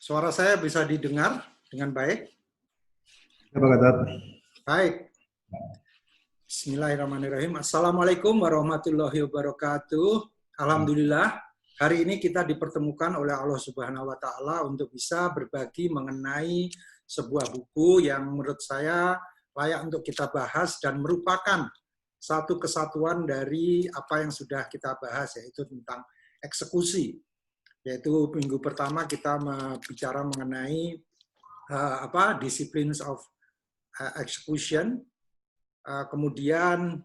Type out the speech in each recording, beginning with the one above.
Suara saya bisa didengar dengan baik? Ya, Pak Gatot. Baik. Bismillahirrahmanirrahim. Assalamualaikum warahmatullahi wabarakatuh. Alhamdulillah, hari ini kita dipertemukan oleh Allah Subhanahu wa Ta'ala untuk bisa berbagi mengenai sebuah buku yang menurut saya layak untuk kita bahas dan merupakan satu kesatuan dari apa yang sudah kita bahas, yaitu tentang eksekusi. Yaitu minggu pertama kita bicara mengenai disciplines of execution. Kemudian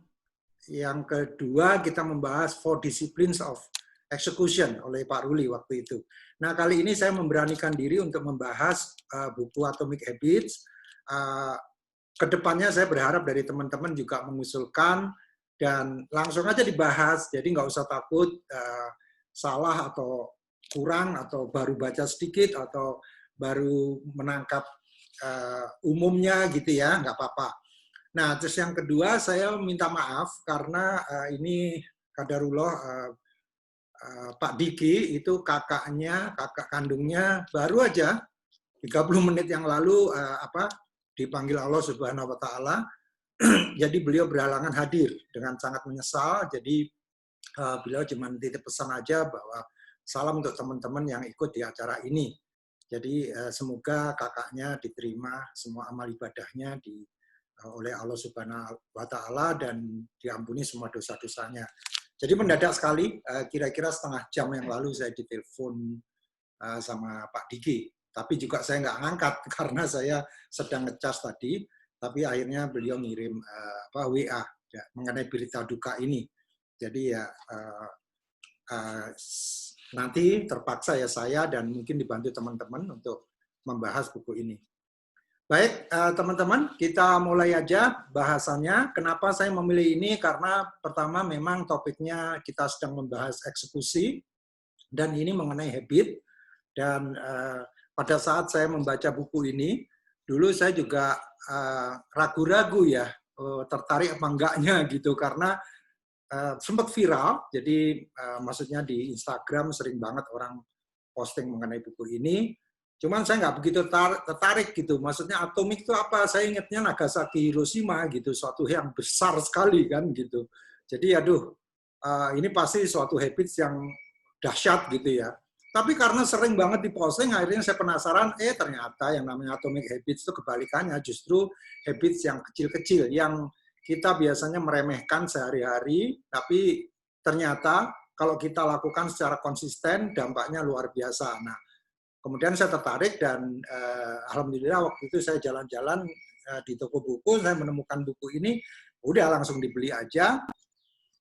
yang kedua kita membahas four disciplines of execution oleh Pak Ruli waktu itu. Nah, kali ini saya memberanikan diri untuk membahas buku Atomic Habits. Kedepannya saya berharap dari teman-teman juga mengusulkan dan langsung aja dibahas, jadi nggak usah takut salah atau kurang atau baru baca sedikit atau baru menangkap umumnya gitu ya, nggak apa-apa. Nah, terus yang kedua saya minta maaf karena ini qadarullah Pak Diki itu kakak kandungnya baru aja 30 menit yang lalu dipanggil Allah Subhanahu wa Ta'ala. Jadi beliau berhalangan hadir dengan sangat menyesal. Jadi beliau cuma titip pesan aja bahwa salam untuk teman-teman yang ikut di acara ini. Jadi semoga kakaknya diterima semua amal ibadahnya oleh Allah Subhanahu wa Ta'ala dan diampuni semua dosa-dosanya. Jadi mendadak sekali, kira-kira setengah jam yang lalu saya ditelepon sama Pak Diki. Tapi juga saya nggak ngangkat karena saya sedang ngecas tadi. Tapi akhirnya beliau ngirim WA ya, mengenai berita duka ini. Jadi ya nanti terpaksa ya saya dan mungkin dibantu teman-teman untuk membahas buku ini. Baik, teman-teman, kita mulai aja bahasannya. Kenapa saya memilih ini? Karena pertama memang topiknya kita sedang membahas eksekusi, dan ini mengenai habit. Dan pada saat saya membaca buku ini, dulu saya juga ragu-ragu ya, tertarik apa enggaknya gitu, karena sempat viral, jadi maksudnya di Instagram sering banget orang posting mengenai buku ini. Cuman saya nggak begitu tertarik gitu. Maksudnya atomik itu apa? Saya ingatnya Nagasaki, Hiroshima gitu, suatu yang besar sekali kan gitu. Jadi aduh, ini pasti suatu habits yang dahsyat gitu ya. Tapi karena sering banget diposting, akhirnya saya penasaran, ternyata yang namanya atomic habits itu kebalikannya, justru habits yang kecil-kecil, yang kita biasanya meremehkan sehari-hari, tapi ternyata kalau kita lakukan secara konsisten, dampaknya luar biasa. Nah, kemudian saya tertarik dan alhamdulillah waktu itu saya jalan-jalan di toko buku, saya menemukan buku ini, udah langsung dibeli aja.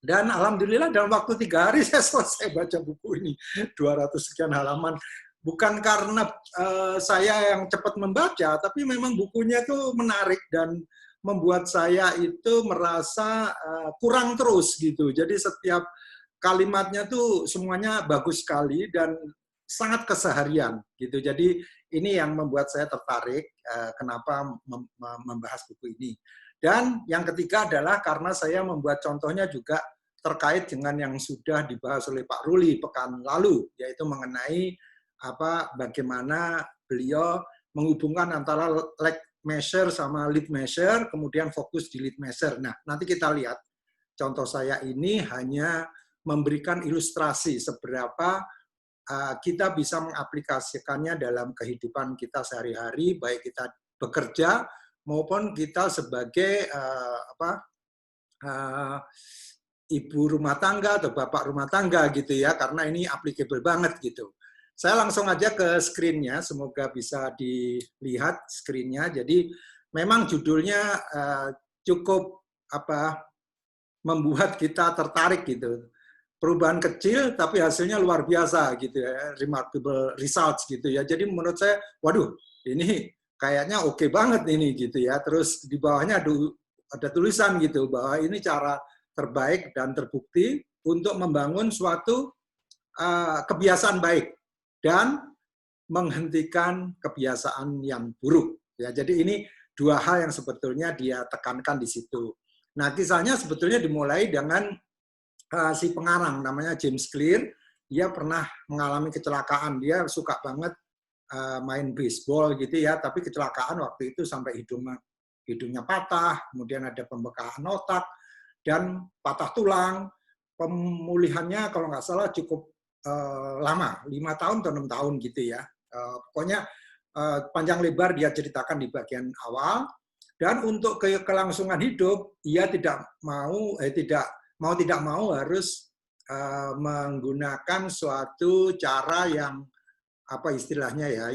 Dan alhamdulillah dalam waktu 3 hari saya selesai baca buku ini, 200 sekian halaman. Bukan karena saya yang cepat membaca, tapi memang bukunya itu menarik dan membuat saya itu merasa kurang terus gitu. Jadi setiap kalimatnya tuh semuanya bagus sekali dan sangat keseharian gitu. Jadi ini yang membuat saya tertarik kenapa membahas buku ini. Dan yang ketiga adalah karena saya membuat contohnya juga terkait dengan yang sudah dibahas oleh Pak Ruli pekan lalu, yaitu mengenai bagaimana beliau menghubungkan antara lag measure sama lead measure, kemudian fokus di lead measure. Nah, nanti kita lihat contoh saya ini hanya memberikan ilustrasi seberapa kita bisa mengaplikasikannya dalam kehidupan kita sehari-hari, baik kita bekerja maupun kita sebagai ibu rumah tangga atau bapak rumah tangga gitu ya, karena ini applicable banget gitu. Saya langsung aja ke screen-nya, semoga bisa dilihat screen-nya. Jadi memang judulnya cukup membuat kita tertarik gitu. Perubahan kecil tapi hasilnya luar biasa gitu ya, remarkable results gitu ya. Jadi menurut saya, waduh, ini kayaknya oke banget ini gitu ya. Terus di bawahnya ada tulisan gitu bahwa ini cara terbaik dan terbukti untuk membangun suatu kebiasaan baik dan menghentikan kebiasaan yang buruk. Ya, jadi ini dua hal yang sebetulnya dia tekankan di situ. Nah, kisahnya sebetulnya dimulai dengan si pengarang namanya James Clear. Dia pernah mengalami kecelakaan. Dia suka banget main baseball gitu ya, tapi kecelakaan waktu itu sampai hidungnya patah, kemudian ada pembekakan otak dan patah tulang. Pemulihannya kalau nggak salah cukup lama, 5 tahun atau 6 tahun gitu ya. Pokoknya panjang lebar dia ceritakan di bagian awal. Dan untuk kelangsungan hidup, ia tidak mau harus menggunakan suatu cara yang apa istilahnya ya,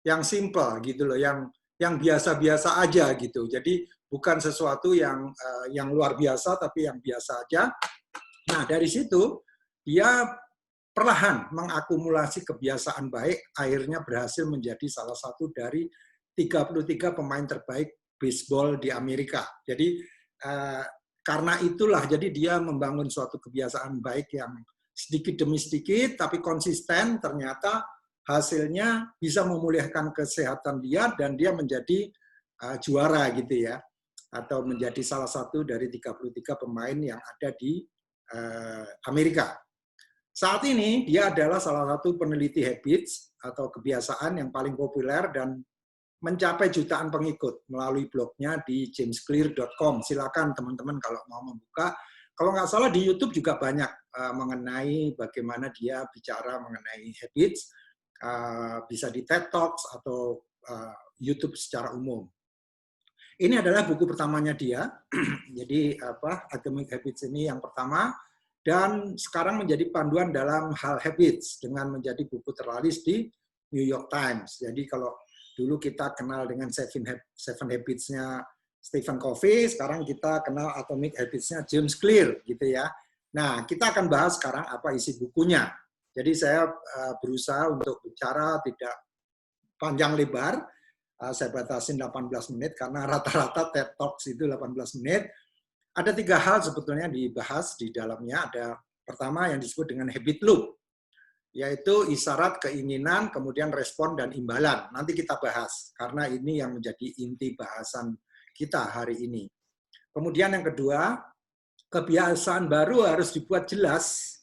yang simple gitu loh, yang biasa-biasa aja gitu. Jadi bukan sesuatu yang luar biasa, tapi yang biasa aja. Nah, dari situ dia perlahan mengakumulasi kebiasaan baik, akhirnya berhasil menjadi salah satu dari 33 pemain terbaik baseball di Amerika. Jadi karena itulah, jadi dia membangun suatu kebiasaan baik yang sedikit demi sedikit, tapi konsisten, ternyata hasilnya bisa memulihkan kesehatan dia, dan dia menjadi juara gitu ya, atau menjadi salah satu dari 33 pemain yang ada di Amerika. Saat ini dia adalah salah satu peneliti habits atau kebiasaan yang paling populer dan mencapai jutaan pengikut melalui blognya di jamesclear.com. Silakan teman-teman kalau mau membuka. Kalau nggak salah di YouTube juga banyak mengenai bagaimana dia bicara mengenai habits, bisa di TED Talks atau YouTube secara umum. Ini adalah buku pertamanya dia. Jadi Atomic Habits ini yang pertama, dan sekarang menjadi panduan dalam hal habits dengan menjadi buku terlaris di New York Times. Jadi kalau dulu kita kenal dengan Seven Habits-nya Stephen Covey, sekarang kita kenal Atomic Habits-nya James Clear gitu ya. Nah, kita akan bahas sekarang apa isi bukunya. Jadi saya berusaha untuk bicara tidak panjang lebar. Saya batasin 18 menit karena rata-rata TED Talks itu 18 menit. Ada 3 hal sebetulnya dibahas di dalamnya. Ada pertama yang disebut dengan habit loop, yaitu isyarat, keinginan, kemudian respon, dan imbalan. Nanti kita bahas, karena ini yang menjadi inti bahasan kita hari ini. Kemudian yang kedua, kebiasaan baru harus dibuat jelas,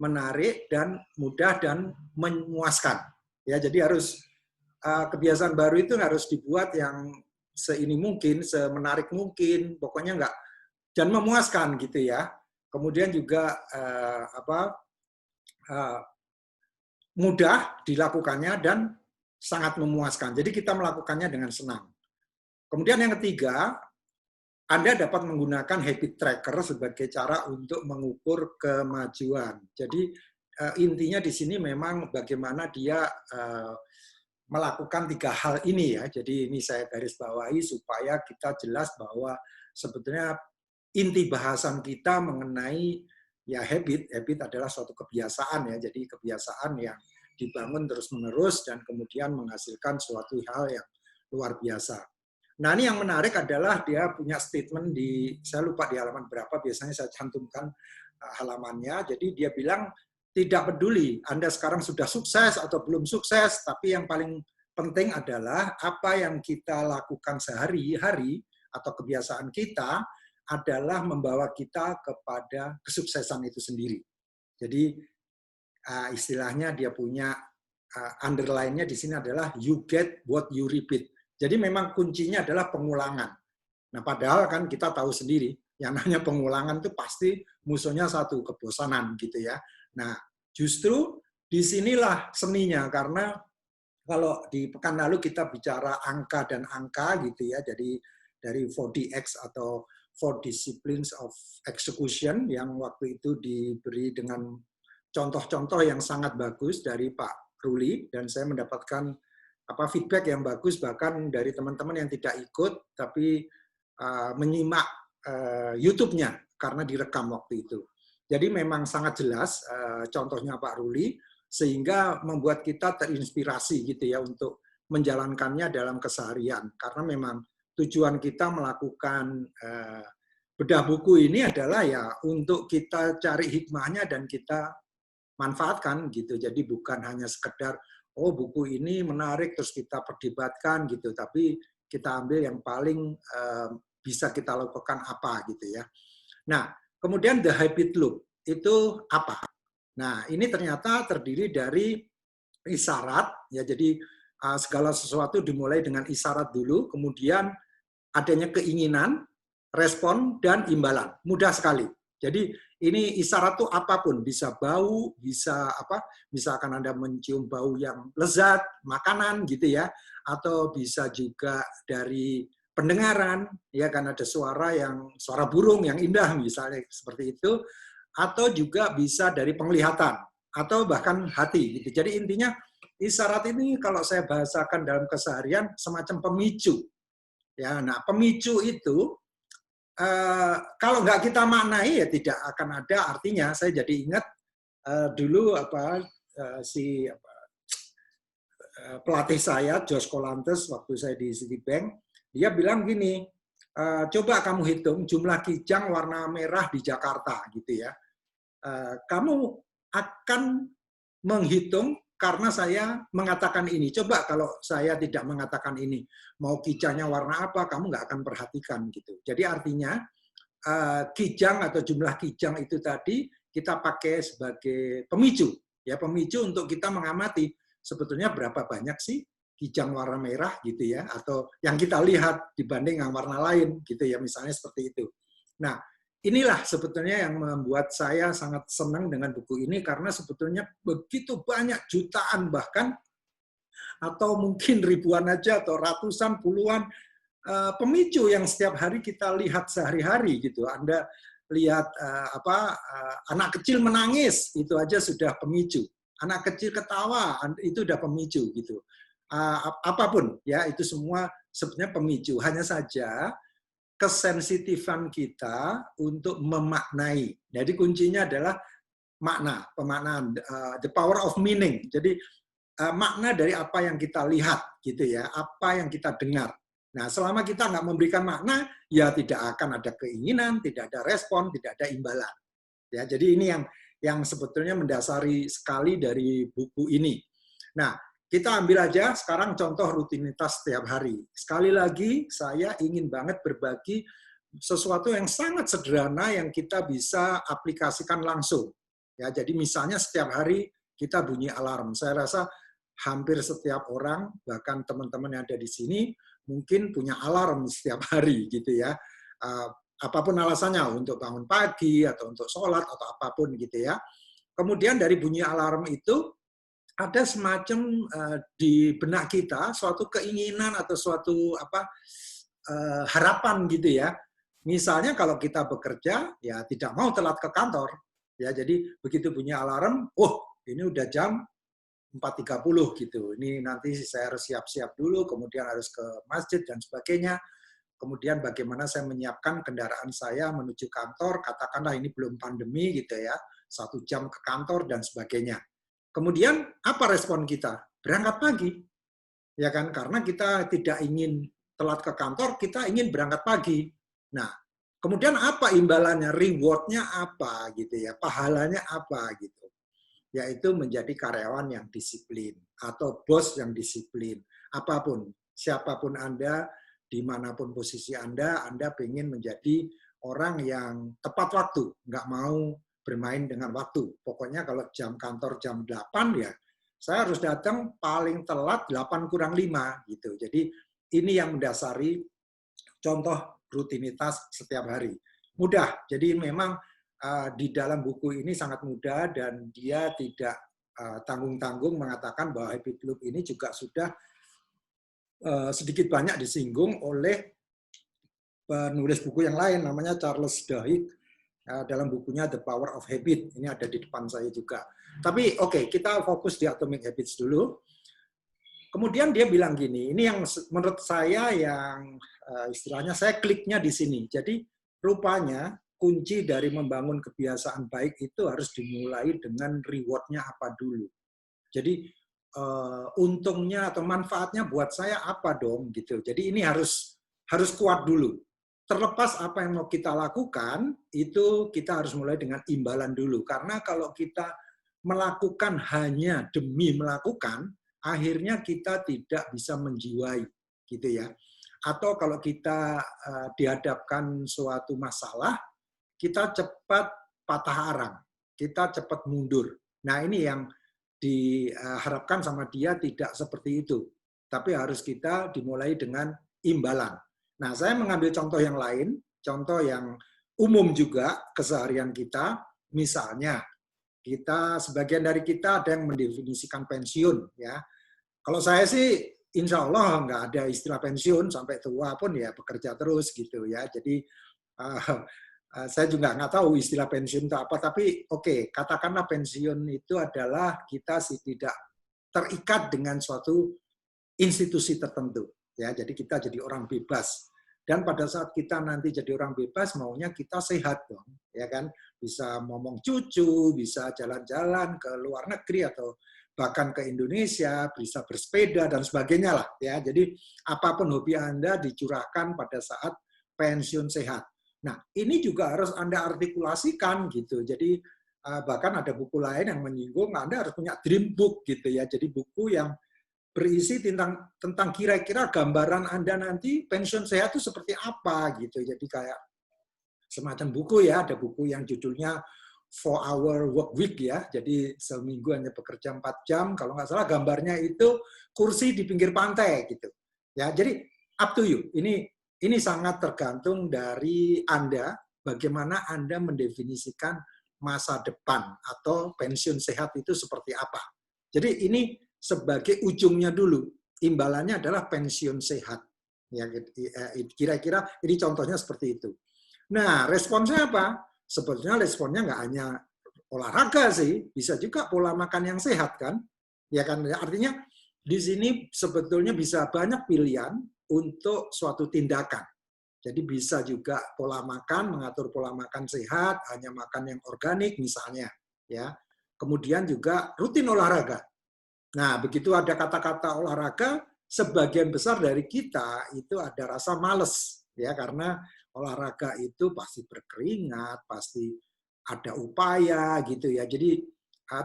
menarik, dan mudah, dan memuaskan. Ya, jadi harus kebiasaan baru itu harus dibuat yang seini mungkin, semenarik mungkin, pokoknya enggak, dan memuaskan gitu ya. Kemudian juga mudah dilakukannya dan sangat memuaskan. Jadi kita melakukannya dengan senang. Kemudian yang ketiga, Anda dapat menggunakan habit tracker sebagai cara untuk mengukur kemajuan. Jadi intinya di sini memang bagaimana dia melakukan 3 hal ini ya. Jadi ini saya garis bawahi supaya kita jelas bahwa sebetulnya inti bahasan kita mengenai ya habit adalah suatu kebiasaan ya. Jadi kebiasaan yang dibangun terus-menerus dan kemudian menghasilkan suatu hal yang luar biasa. Nah, ini yang menarik adalah dia punya statement saya lupa di halaman berapa, biasanya saya cantumkan halamannya. Jadi dia bilang, tidak peduli Anda sekarang sudah sukses atau belum sukses, tapi yang paling penting adalah apa yang kita lakukan sehari-hari atau kebiasaan kita adalah membawa kita kepada kesuksesan itu sendiri. Jadi istilahnya dia punya underline-nya di sini adalah you get what you repeat. Jadi memang kuncinya adalah pengulangan. Nah, padahal kan kita tahu sendiri yang namanya pengulangan itu pasti musuhnya satu, kebosanan gitu ya. Nah, justru disinilah seninya, karena kalau di pekan lalu kita bicara angka dan angka gitu ya, jadi dari 4DX atau 4 Disciplines of Execution yang waktu itu diberi dengan contoh-contoh yang sangat bagus dari Pak Ruli, dan saya mendapatkan feedback yang bagus bahkan dari teman-teman yang tidak ikut tapi menyimak YouTube-nya karena direkam waktu itu. Jadi memang sangat jelas contohnya Pak Ruli, sehingga membuat kita terinspirasi gitu ya untuk menjalankannya dalam keseharian. Karena memang tujuan kita melakukan bedah buku ini adalah ya untuk kita cari hikmahnya dan kita manfaatkan gitu. Jadi bukan hanya sekedar oh buku ini menarik terus kita perdebatkan gitu, tapi kita ambil yang paling bisa kita lakukan apa gitu ya. Nah, kemudian the habit loop itu apa? Nah, ini ternyata terdiri dari isyarat, ya jadi segala sesuatu dimulai dengan isyarat dulu, kemudian adanya keinginan, respon, dan imbalan. Mudah sekali. Jadi ini isyarat tuh apapun, bisa bau, bisa apa? Misalkan Anda mencium bau yang lezat, makanan gitu ya, atau bisa juga dari pendengaran, ya kan ada suara burung yang indah misalnya seperti itu, atau juga bisa dari penglihatan atau bahkan hati gitu. Jadi intinya isyarat ini kalau saya bahasakan dalam keseharian semacam pemicu. Ya, nah pemicu itu kalau nggak kita maknai ya tidak akan ada artinya. Saya jadi ingat dulu pelatih saya Josh Colantes waktu saya di Citibank, dia bilang gini, coba kamu hitung jumlah kijang warna merah di Jakarta gitu ya. Kamu akan menghitung karena saya mengatakan ini. Coba kalau saya tidak mengatakan ini, mau kijangnya warna apa, kamu nggak akan perhatikan gitu. Jadi artinya kijang atau jumlah kijang itu tadi kita pakai sebagai pemicu, ya pemicu untuk kita mengamati sebetulnya berapa banyak sih kijang warna merah gitu ya, atau yang kita lihat dibanding yang warna lain gitu ya, misalnya seperti itu. Nah, inilah sebetulnya yang membuat saya sangat senang dengan buku ini karena sebetulnya begitu banyak jutaan bahkan atau mungkin ribuan aja atau ratusan puluhan pemicu yang setiap hari kita lihat sehari-hari gitu. Anda lihat anak kecil menangis itu aja sudah pemicu. Anak kecil ketawa itu udah pemicu gitu. Apapun ya itu semua sebenarnya pemicu. Hanya saja kesensitifan kita untuk memaknai. Jadi kuncinya adalah makna, pemaknaan, the power of meaning. Jadi makna dari apa yang kita lihat gitu ya, apa yang kita dengar. Nah, selama kita nggak memberikan makna, ya tidak akan ada keinginan, tidak ada respon, tidak ada imbalan. Ya, jadi ini yang sebetulnya mendasari sekali dari buku ini. Nah, kita ambil aja sekarang contoh rutinitas setiap hari. Sekali lagi, saya ingin banget berbagi sesuatu yang sangat sederhana yang kita bisa aplikasikan langsung. Ya, jadi misalnya setiap hari kita bunyi alarm. Saya rasa hampir setiap orang, bahkan teman-teman yang ada di sini, mungkin punya alarm setiap hari gitu ya. Apapun alasannya, untuk bangun pagi, atau untuk sholat, atau apapun gitu ya. Kemudian dari bunyi alarm itu, ada semacam di benak kita, suatu keinginan atau suatu harapan gitu ya. Misalnya kalau kita bekerja, ya tidak mau telat ke kantor. Ya, jadi begitu bunyi alarm, ini udah jam 4.30 gitu. Ini nanti saya harus siap-siap dulu, kemudian harus ke masjid dan sebagainya. Kemudian bagaimana saya menyiapkan kendaraan saya menuju kantor, katakanlah ini belum pandemi gitu ya, 1 jam ke kantor dan sebagainya. Kemudian apa respon kita? Berangkat pagi. Ya kan? Karena kita tidak ingin telat ke kantor, kita ingin berangkat pagi. Nah, kemudian apa imbalannya? Reward-nya apa gitu ya? Pahalanya apa gitu? Yaitu menjadi karyawan yang disiplin atau bos yang disiplin. Apapun, siapapun Anda, dimanapun posisi Anda ingin menjadi orang yang tepat waktu, nggak mau bermain dengan waktu. Pokoknya kalau jam kantor jam 8 ya, saya harus datang paling telat 8 kurang 5 gitu. Jadi ini yang mendasari contoh rutinitas setiap hari. Mudah, jadi memang di dalam buku ini sangat mudah dan dia tidak tanggung-tanggung mengatakan bahwa habit loop ini juga sudah sedikit banyak disinggung oleh penulis buku yang lain namanya Charles Duhigg dalam bukunya The Power of Habit. Ini ada di depan saya juga. Tapi oke, kita fokus di Atomic Habits dulu. Kemudian dia bilang gini, ini yang menurut saya yang istilahnya saya kliknya di sini. Jadi rupanya kunci dari membangun kebiasaan baik itu harus dimulai dengan reward-nya apa dulu. Jadi untungnya atau manfaatnya buat saya apa dong gitu. Jadi ini harus kuat dulu. Terlepas apa yang mau kita lakukan, itu kita harus mulai dengan imbalan dulu. Karena kalau kita melakukan hanya demi melakukan, akhirnya kita tidak bisa menjiwai gitu ya. Atau kalau kita dihadapkan suatu masalah, kita cepat patah arang, kita cepat mundur. Nah, ini yang diharapkan sama dia tidak seperti itu. Tapi harus kita dimulai dengan imbalan. Nah, saya mengambil contoh yang lain, contoh yang umum juga keseharian kita. Misalnya, sebagian dari kita ada yang mendefinisikan pensiun, ya. Kalau saya sih, insya Allah nggak ada istilah pensiun, sampai tua pun ya bekerja terus gitu ya. Jadi saya juga nggak tahu istilah pensiun itu apa, tapi oke, katakanlah pensiun itu adalah kita tidak terikat dengan suatu institusi tertentu, ya. Jadi kita jadi orang bebas. Dan pada saat kita nanti jadi orang bebas, maunya kita sehat dong, ya kan? Bisa ngomong cucu, bisa jalan-jalan ke luar negeri atau bahkan ke Indonesia, bisa bersepeda dan sebagainya lah, ya. Jadi apapun hobi Anda dicurahkan pada saat pensiun sehat. Nah, ini juga harus Anda artikulasikan gitu. Jadi bahkan ada buku lain yang menyinggung Anda harus punya dream book gitu ya. Jadi buku yang berisi tentang kira-kira gambaran Anda nanti pensiun sehat itu seperti apa gitu. Jadi kayak semacam buku ya, ada buku yang judulnya 4-hour work week ya. Jadi seminggu hanya bekerja 4 jam, kalau nggak salah gambarnya itu kursi di pinggir pantai gitu. Ya, jadi up to you. Ini sangat tergantung dari Anda bagaimana Anda mendefinisikan masa depan atau pensiun sehat itu seperti apa. Jadi ini sebagai ujungnya dulu, imbalannya adalah pensiun sehat. Ya, kira-kira ini contohnya seperti itu. Nah, responsnya apa? Sebetulnya responnya nggak hanya olahraga sih, bisa juga pola makan yang sehat kan? Ya kan, artinya di sini sebetulnya bisa banyak pilihan untuk suatu tindakan. Jadi bisa juga pola makan, mengatur pola makan sehat, hanya makan yang organik misalnya, ya. Kemudian juga rutin olahraga. Nah, begitu ada kata-kata olahraga, sebagian besar dari kita itu ada rasa males, ya, karena olahraga itu pasti berkeringat, pasti ada upaya gitu ya. Jadi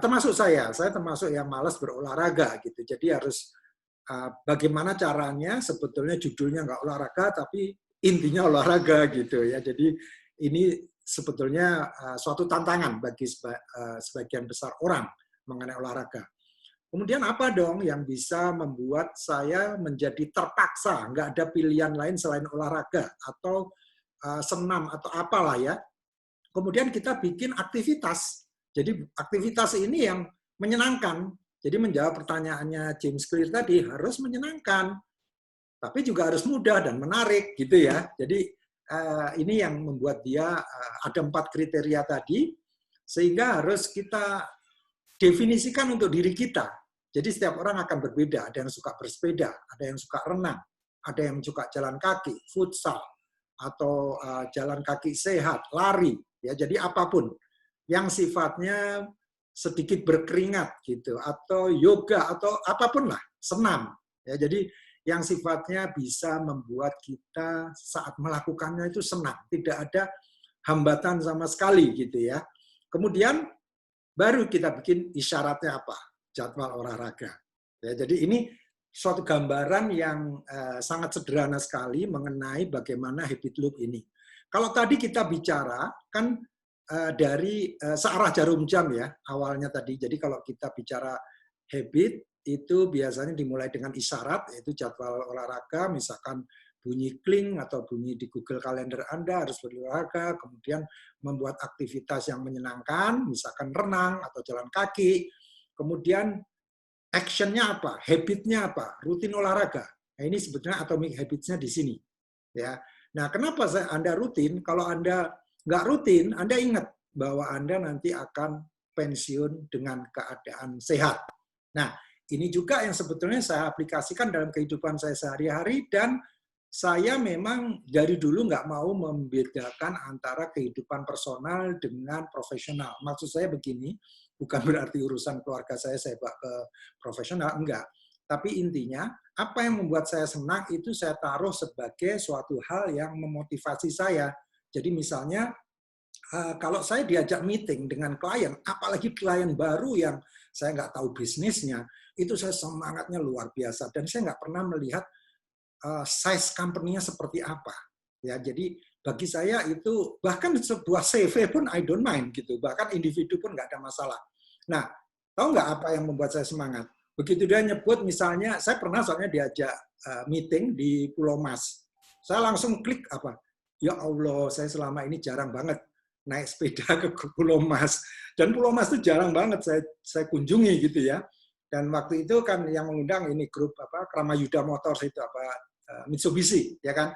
termasuk saya termasuk yang malas berolahraga gitu. Jadi harus bagaimana caranya, sebetulnya judulnya nggak olahraga tapi intinya olahraga gitu ya. Jadi ini sebetulnya suatu tantangan bagi sebagian besar orang mengenai olahraga. Kemudian apa dong yang bisa membuat saya menjadi terpaksa, nggak ada pilihan lain selain olahraga atau senam atau apalah ya. Kemudian kita bikin aktivitas. Jadi aktivitas ini yang menyenangkan. Jadi menjawab pertanyaannya James Clear tadi harus menyenangkan, tapi juga harus mudah dan menarik gitu ya. Jadi ini yang membuat dia ada 4 kriteria tadi, sehingga harus kita definisikan untuk diri kita. Jadi setiap orang akan berbeda. Ada yang suka bersepeda, ada yang suka renang, ada yang suka jalan kaki, futsal, atau jalan kaki sehat, lari. Ya, jadi apapun yang sifatnya sedikit berkeringat gitu, atau yoga atau apapun lah, senam. Ya, jadi yang sifatnya bisa membuat kita saat melakukannya itu senang, tidak ada hambatan sama sekali gitu ya. Kemudian baru kita bikin isyaratnya apa? Jadwal olahraga. Ya, jadi ini suatu gambaran yang sangat sederhana sekali mengenai bagaimana habit loop ini. Kalau tadi kita bicara kan dari searah jarum jam ya awalnya tadi. Jadi kalau kita bicara habit itu biasanya dimulai dengan isyarat, yaitu jadwal olahraga, misalkan bunyi kling atau bunyi di Google Calendar Anda harus berolahraga, kemudian membuat aktivitas yang menyenangkan, misalkan renang atau jalan kaki. Kemudian action-nya apa? Habit-nya apa? Rutin olahraga. Nah, ini sebetulnya atomic habits-nya di sini. Ya. Nah, kenapa Anda rutin? Kalau Anda nggak rutin, Anda ingat bahwa Anda nanti akan pensiun dengan keadaan sehat. Nah, ini juga yang sebetulnya saya aplikasikan dalam kehidupan saya sehari-hari, dan saya memang dari dulu nggak mau membedakan antara kehidupan personal dengan profesional. Maksud saya begini, bukan berarti urusan keluarga saya bawa ke profesional, enggak. Tapi intinya, apa yang membuat saya senang itu saya taruh sebagai suatu hal yang memotivasi saya. Jadi misalnya, kalau saya diajak meeting dengan klien, apalagi klien baru yang saya nggak tahu bisnisnya, itu saya semangatnya luar biasa. Dan saya nggak pernah melihat size company-nya seperti apa. Ya, jadi bagi saya itu bahkan sebuah CV pun I don't mind gitu, bahkan individu pun nggak ada masalah. Nah, Tahu nggak apa yang membuat saya semangat? Begitu dia nyebut misalnya, saya pernah soalnya diajak meeting di Pulau Mas. Saya langsung klik apa? Ya Allah, saya selama ini jarang banget naik sepeda ke Pulau Mas. Dan Pulau Mas itu jarang banget saya kunjungi gitu ya. Dan waktu itu kan yang mengundang ini grup apa Kramayuda Motors itu apa Mitsubishi ya kan.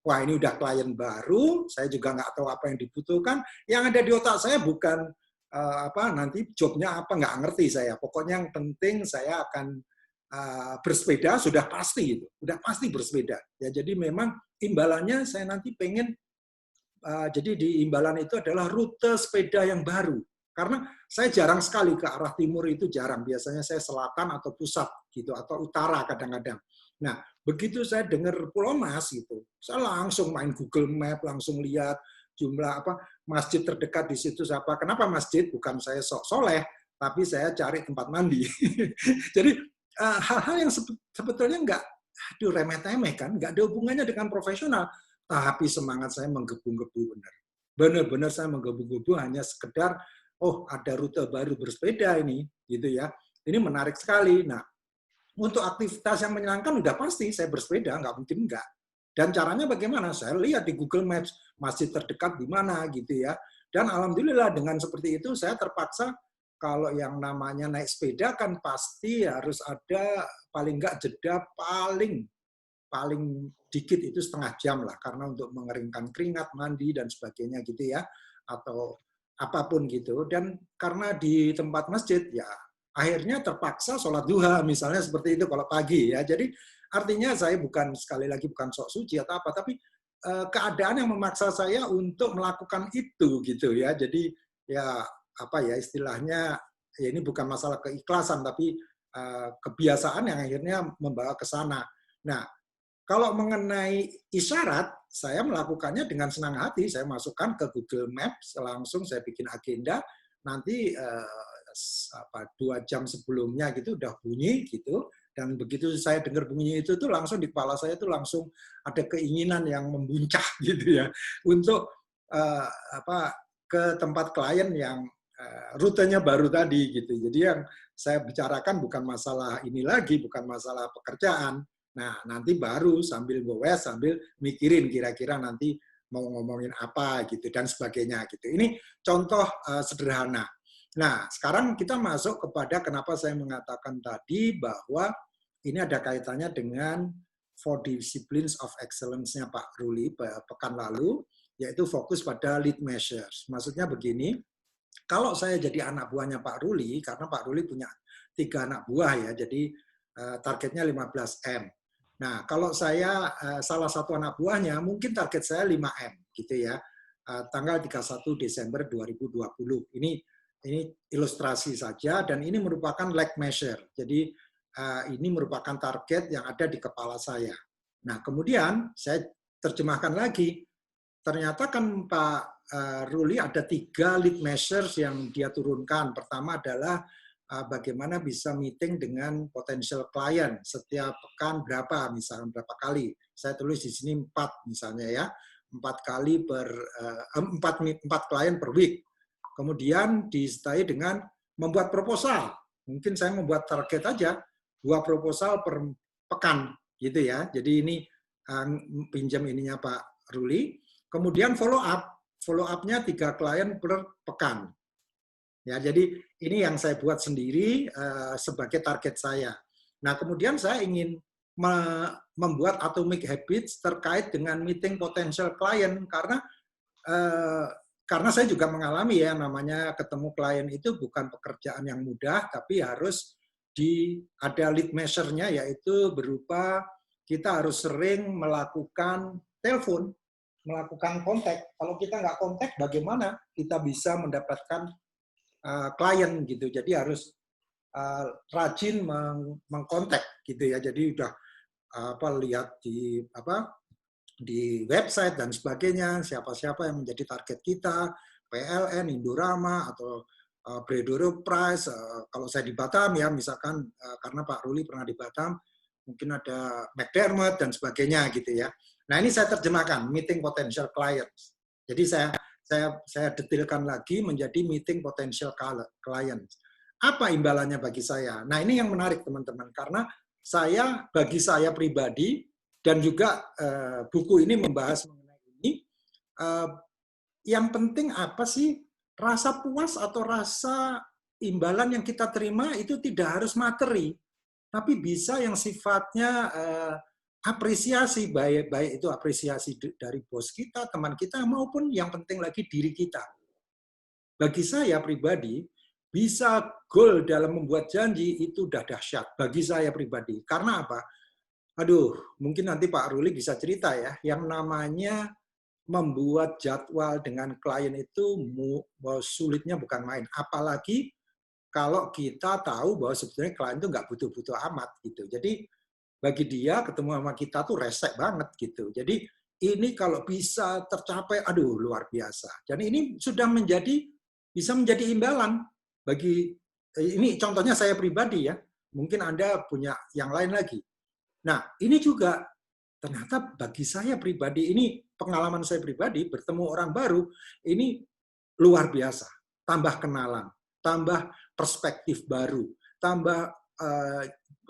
Wah ini udah klien baru, saya juga nggak tahu apa yang dibutuhkan. Yang ada di otak saya bukan apa nanti jobnya apa nggak ngerti saya. Pokoknya yang penting saya akan bersepeda sudah pasti itu, udah pasti bersepeda. Ya jadi memang imbalannya saya nanti pengen jadi di imbalan itu adalah rute sepeda yang baru. Karena saya jarang sekali ke arah timur itu jarang. Biasanya saya selatan atau pusat gitu atau utara kadang-kadang. Nah, begitu saya dengar Pulau Mas gitu, saya langsung main Google Map, langsung lihat jumlah apa masjid terdekat di situ siapa. Kenapa masjid? Bukan saya sok soleh, tapi saya cari tempat mandi. Jadi hal-hal yang sebetulnya nggak aduh remeh-temeh kan, nggak ada hubungannya dengan profesional, tapi semangat saya menggebu-gebu benar. Benar-benar saya menggebu-gebu hanya sekedar oh ada rute baru bersepeda ini gitu ya. Ini menarik sekali. Nah, untuk aktivitas yang menyenangkan udah pasti saya bersepeda, nggak mungkin enggak. Dan caranya bagaimana? Saya lihat di Google Maps masih terdekat di mana gitu ya. Dan alhamdulillah dengan seperti itu saya terpaksa kalau yang namanya naik sepeda kan pasti harus ada paling enggak jeda paling dikit itu setengah jam lah karena untuk mengeringkan keringat, mandi dan sebagainya gitu ya atau apapun gitu. Dan karena di tempat masjid ya akhirnya terpaksa sholat duha misalnya seperti itu kalau pagi ya. Jadi artinya saya bukan sekali lagi bukan sok suci atau apa, tapi keadaan yang memaksa saya untuk melakukan itu gitu ya. Jadi ya apa ya istilahnya ya ini bukan masalah keikhlasan tapi kebiasaan yang akhirnya membawa ke sana. Nah, kalau mengenai isyarat, saya melakukannya dengan senang hati. Saya masukkan ke Google Maps, langsung saya bikin agenda. Nanti 2 jam sebelumnya gitu udah bunyi gitu. Dan begitu saya dengar bunyi itu tuh langsung di kepala saya tuh langsung ada keinginan yang membuncah gitu ya untuk ke tempat klien yang rutenya baru tadi gitu. Jadi yang saya bicarakan bukan masalah ini lagi, bukan masalah pekerjaan. Nah, nanti baru sambil goes, sambil mikirin kira-kira nanti mau ngomongin apa gitu dan sebagainya gitu. Ini contoh sederhana. Nah, sekarang kita masuk kepada kenapa saya mengatakan tadi bahwa ini ada kaitannya dengan 4 Disciplines of Excellence-nya Pak Ruli pekan lalu, yaitu fokus pada lead measures. Maksudnya begini, kalau saya jadi anak buahnya Pak Ruli, karena Pak Ruli punya 3 anak buah ya, jadi targetnya 15M. Nah, kalau saya salah satu anak buahnya, mungkin target saya 5M, gitu ya. Tanggal 31 Desember 2020. Ini ilustrasi saja, dan ini merupakan lag measure. Jadi, ini merupakan target yang ada di kepala saya. Nah, kemudian saya terjemahkan lagi. Ternyata kan Pak Ruli ada 3 lead measures yang dia turunkan. Pertama adalah bagaimana bisa meeting dengan potential klien setiap pekan berapa, misalnya berapa kali. Saya tulis di sini 4 misalnya ya, 4 kali per 4 klien per week. Kemudian disertai dengan membuat proposal. Mungkin saya membuat target aja 2 proposal per pekan gitu ya. Jadi ini pinjam ininya Pak Ruli. Kemudian follow up-nya 3 klien per pekan. Ya, jadi ini yang saya buat sendiri sebagai target saya. Nah, kemudian saya ingin membuat atomic habits terkait dengan meeting potential klien karena saya juga mengalami ya namanya ketemu klien itu bukan pekerjaan yang mudah, tapi harus ada lead measure-nya yaitu berupa kita harus sering melakukan telepon, melakukan kontak. Kalau kita nggak kontak, bagaimana kita bisa mendapatkan klien gitu. Jadi harus rajin mengkontak gitu ya. Jadi udah lihat di website dan sebagainya siapa-siapa yang menjadi target kita, PLN, Indorama atau Bredoro Price. Kalau saya di Batam ya misalkan karena Pak Ruli pernah di Batam, mungkin ada McDermott dan sebagainya gitu ya. Nah, ini saya terjemahkan meeting potential clients. Jadi saya detailkan lagi menjadi meeting potential clients. Apa imbalannya bagi saya? Nah, ini yang menarik teman-teman, karena bagi saya pribadi, dan juga buku ini membahas mengenai ini, yang penting apa sih? Rasa puas atau rasa imbalan yang kita terima itu tidak harus materi, tapi bisa yang sifatnya apresiasi, baik itu apresiasi dari bos kita, teman kita, maupun yang penting lagi diri kita. Bagi saya pribadi, bisa goal dalam membuat janji itu udah dahsyat bagi saya pribadi. Karena apa? Aduh, mungkin nanti Pak Ruli bisa cerita ya, yang namanya membuat jadwal dengan klien itu sulitnya bukan main. Apalagi kalau kita tahu bahwa sebetulnya klien itu nggak butuh-butuh amat gitu. Jadi bagi dia ketemu sama kita tuh resek banget gitu. Jadi ini kalau bisa tercapai, aduh luar biasa. Dan ini sudah bisa menjadi imbalan bagi, ini contohnya saya pribadi ya, mungkin Anda punya yang lain lagi. Nah, ini juga ternyata bagi saya pribadi, ini pengalaman saya pribadi, bertemu orang baru, ini luar biasa. Tambah kenalan, tambah perspektif baru, tambah,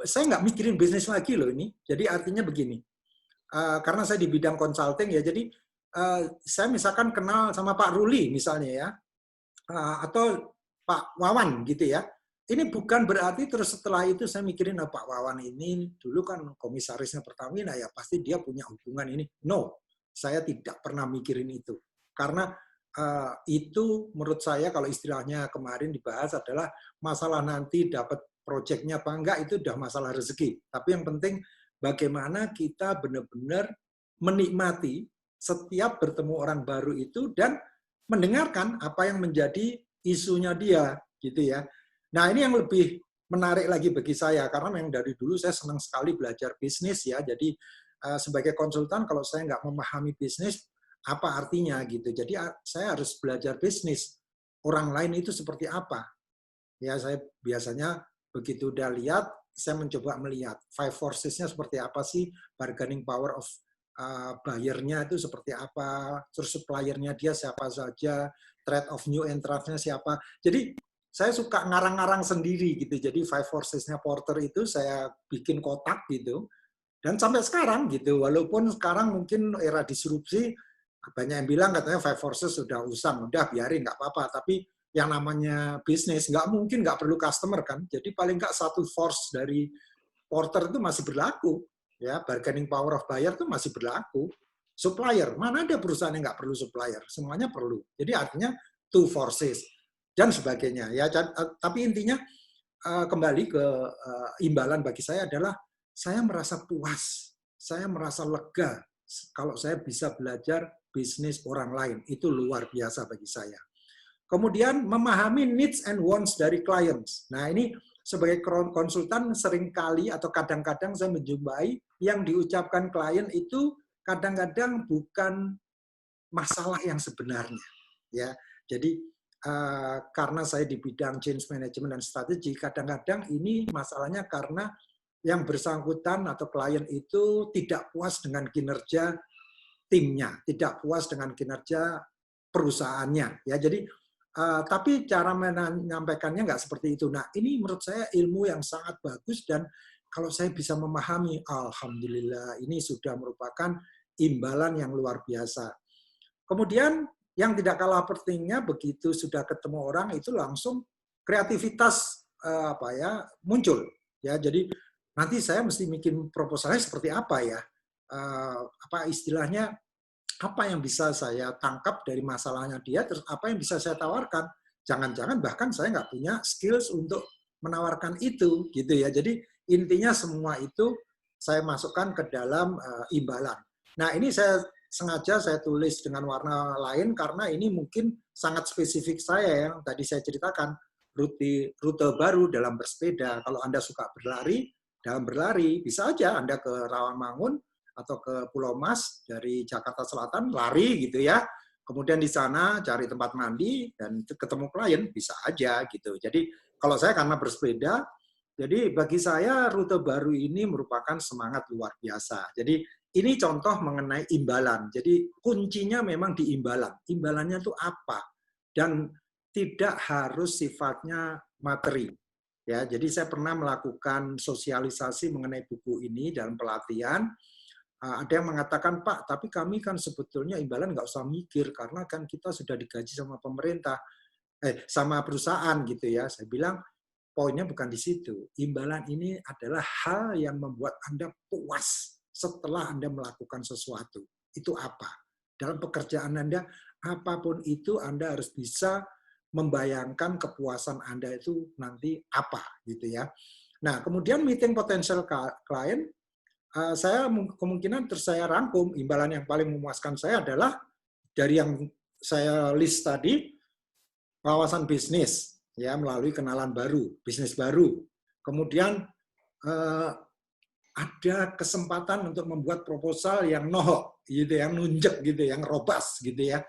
saya nggak mikirin bisnis lagi loh ini. Jadi artinya begini, karena saya di bidang consulting ya, jadi saya misalkan kenal sama Pak Ruli misalnya ya, atau Pak Wawan gitu ya. Ini bukan berarti terus setelah itu saya mikirin, Pak Wawan ini dulu kan komisarisnya Pertamina ya, pasti dia punya hubungan ini. No, saya tidak pernah mikirin itu. Karena itu menurut saya kalau istilahnya kemarin dibahas adalah masalah nanti dapat proyeknya apa enggak, itu udah masalah rezeki. Tapi yang penting bagaimana kita benar-benar menikmati setiap bertemu orang baru itu dan mendengarkan apa yang menjadi isunya dia, gitu ya. Nah, ini yang lebih menarik lagi bagi saya, karena memang dari dulu saya senang sekali belajar bisnis ya. Jadi sebagai konsultan, kalau saya nggak memahami bisnis, apa artinya gitu. Jadi saya harus belajar bisnis. Orang lain itu seperti apa. Ya, saya biasanya begitu udah lihat, saya mencoba melihat five forces-nya seperti apa sih, bargaining power of buyer-nya itu seperti apa, terus supplier-nya dia siapa saja, trade of new entrants-nya siapa. Jadi saya suka ngarang-ngarang sendiri gitu. Jadi five forces-nya Porter itu saya bikin kotak gitu. Dan sampai sekarang gitu, walaupun sekarang mungkin era disrupsi, banyak yang bilang katanya five forces sudah usang, udah biarin nggak apa-apa. Tapi yang namanya bisnis nggak mungkin nggak perlu customer kan. Jadi paling nggak satu force dari Porter itu masih berlaku. Ya, bargaining power of buyer itu masih berlaku. Supplier, mana ada perusahaan yang nggak perlu supplier? Semuanya perlu. Jadi artinya two forces dan sebagainya. Ya, tapi intinya kembali ke imbalan bagi saya adalah saya merasa puas, saya merasa lega kalau saya bisa belajar bisnis orang lain. Itu luar biasa bagi saya. Kemudian memahami needs and wants dari clients. Nah, ini sebagai konsultan seringkali atau kadang-kadang saya menjumpai yang diucapkan klien itu kadang-kadang bukan masalah yang sebenarnya. Ya, jadi karena saya di bidang change management dan strategi, kadang-kadang ini masalahnya karena yang bersangkutan atau klien itu tidak puas dengan kinerja timnya, tidak puas dengan kinerja perusahaannya. Ya, jadi tapi cara menyampaikannya nggak seperti itu. Nah, ini menurut saya ilmu yang sangat bagus dan kalau saya bisa memahami, alhamdulillah ini sudah merupakan imbalan yang luar biasa. Kemudian yang tidak kalah pentingnya begitu sudah ketemu orang itu langsung kreativitas muncul ya. Jadi nanti saya mesti bikin proposalnya seperti apa ya, istilahnya apa yang bisa saya tangkap dari masalahnya dia, terus apa yang bisa saya tawarkan. Jangan-jangan bahkan saya nggak punya skills untuk menawarkan itu gitu ya. Jadi intinya semua itu saya masukkan ke dalam imbalan. Nah, ini sengaja saya tulis dengan warna lain karena ini mungkin sangat spesifik saya yang tadi saya ceritakan, rute baru dalam bersepeda. Kalau Anda suka berlari, dalam berlari bisa aja Anda ke Rawamangun atau ke Pulau Mas dari Jakarta Selatan, lari gitu ya. Kemudian di sana cari tempat mandi dan ketemu klien, bisa aja gitu. Jadi kalau saya karena bersepeda, jadi bagi saya rute baru ini merupakan semangat luar biasa. Jadi ini contoh mengenai imbalan. Jadi kuncinya memang di imbalan. Imbalannya itu apa? Dan tidak harus sifatnya materi. Ya, jadi saya pernah melakukan sosialisasi mengenai buku ini dalam pelatihan. Ada yang mengatakan, Pak, tapi kami kan sebetulnya imbalan nggak usah mikir karena kan kita sudah digaji sama pemerintah, sama perusahaan gitu ya. Saya bilang poinnya bukan di situ. Imbalan ini adalah hal yang membuat Anda puas setelah Anda melakukan sesuatu. Itu apa? Dalam pekerjaan Anda, apapun itu Anda harus bisa membayangkan kepuasan Anda itu nanti apa gitu ya. Nah, kemudian meeting potential klien, saya kemungkinan terus saya rangkum, imbalan yang paling memuaskan saya adalah dari yang saya list tadi, wawasan bisnis, ya melalui kenalan baru, bisnis baru. Kemudian ada kesempatan untuk membuat proposal yang nohok, gitu, yang nunjek gitu, yang robust gitu ya.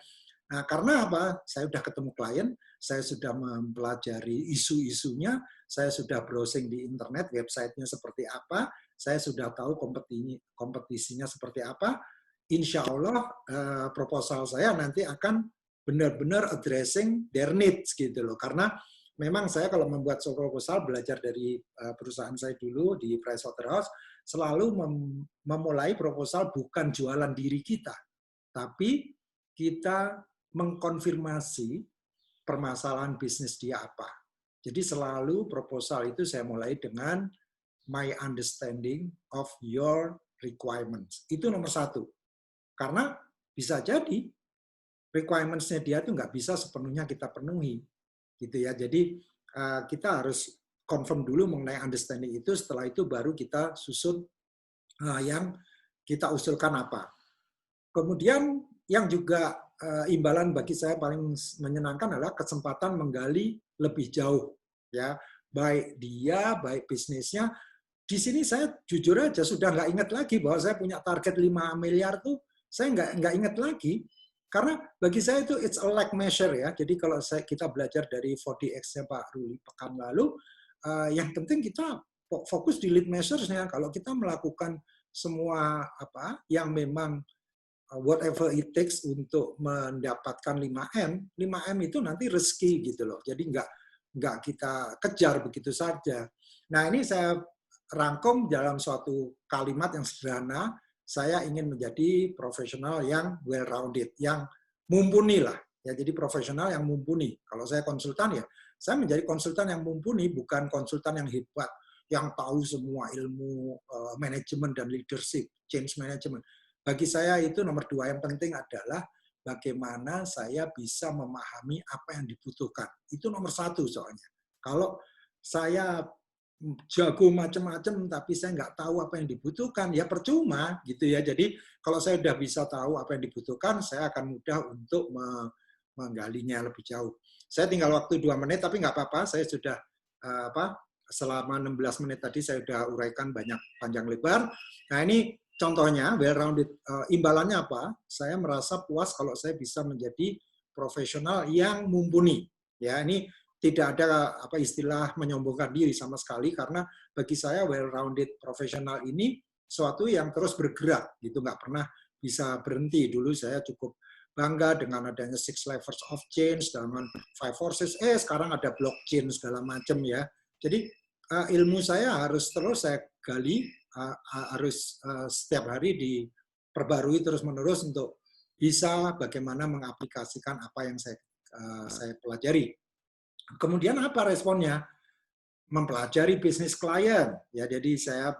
Nah, karena apa? Saya sudah ketemu klien, saya sudah mempelajari isu-isunya, saya sudah browsing di internet, websitenya seperti apa, saya sudah tahu kompetisinya seperti apa. Insya Allah proposal saya nanti akan benar-benar addressing their needs gitu loh. Karena memang saya kalau membuat proposal belajar dari perusahaan saya dulu di Pricewaterhouse, selalu memulai proposal bukan jualan diri kita, tapi kita mengkonfirmasi permasalahan bisnis dia apa. Jadi selalu proposal itu saya mulai dengan my understanding of your requirements. Itu nomor satu. Karena bisa jadi requirements-nya dia itu nggak bisa sepenuhnya kita penuhi. Gitu ya. Jadi kita harus confirm dulu mengenai understanding itu, setelah itu baru kita susun yang kita usulkan apa. Kemudian yang juga imbalan bagi saya paling menyenangkan adalah kesempatan menggali lebih jauh, ya, baik dia, baik bisnisnya. Di sini saya jujur aja sudah nggak ingat lagi bahwa saya punya target 5 miliar tuh, saya nggak ingat lagi, karena bagi saya itu it's a lag measure ya. Jadi kalau kita belajar dari 4DX-nya Pak Ruli pekan lalu, yang penting kita fokus di lead measures-nya. Kalau kita melakukan semua apa yang memang whatever it takes untuk mendapatkan 5M, 5M itu nanti rezeki gitu loh. Jadi nggak kita kejar begitu saja. Nah, ini saya rangkum dalam suatu kalimat yang sederhana, saya ingin menjadi profesional yang well-rounded, yang mumpuni lah. Ya, jadi profesional yang mumpuni. Kalau saya konsultan ya, saya menjadi konsultan yang mumpuni, bukan konsultan yang hebat, yang tahu semua ilmu manajemen dan leadership, change management. Bagi saya itu nomor 2 yang penting adalah bagaimana saya bisa memahami apa yang dibutuhkan. Itu nomor 1 soalnya. Kalau saya jago macam-macam tapi saya nggak tahu apa yang dibutuhkan, ya percuma gitu ya. Jadi kalau saya sudah bisa tahu apa yang dibutuhkan, saya akan mudah untuk menggalinya lebih jauh. Saya tinggal waktu 2 menit, tapi nggak apa-apa. Saya sudah selama 16 menit tadi saya sudah uraikan banyak panjang lebar. Nah, ini contohnya, well-rounded, imbalannya apa? Saya merasa puas kalau saya bisa menjadi profesional yang mumpuni. Ya, ini tidak ada apa istilah menyombongkan diri sama sekali, karena bagi saya well-rounded profesional ini suatu yang terus bergerak, gitu, nggak pernah bisa berhenti. Dulu saya cukup bangga dengan adanya 6 levels of change, dengan 5 forces, sekarang ada blockchain segala macam ya. Jadi ilmu saya harus terus saya gali, harus setiap hari diperbarui terus-menerus untuk bisa bagaimana mengaplikasikan apa yang saya pelajari. Kemudian apa responnya? Mempelajari bisnis klien. Ya, jadi saya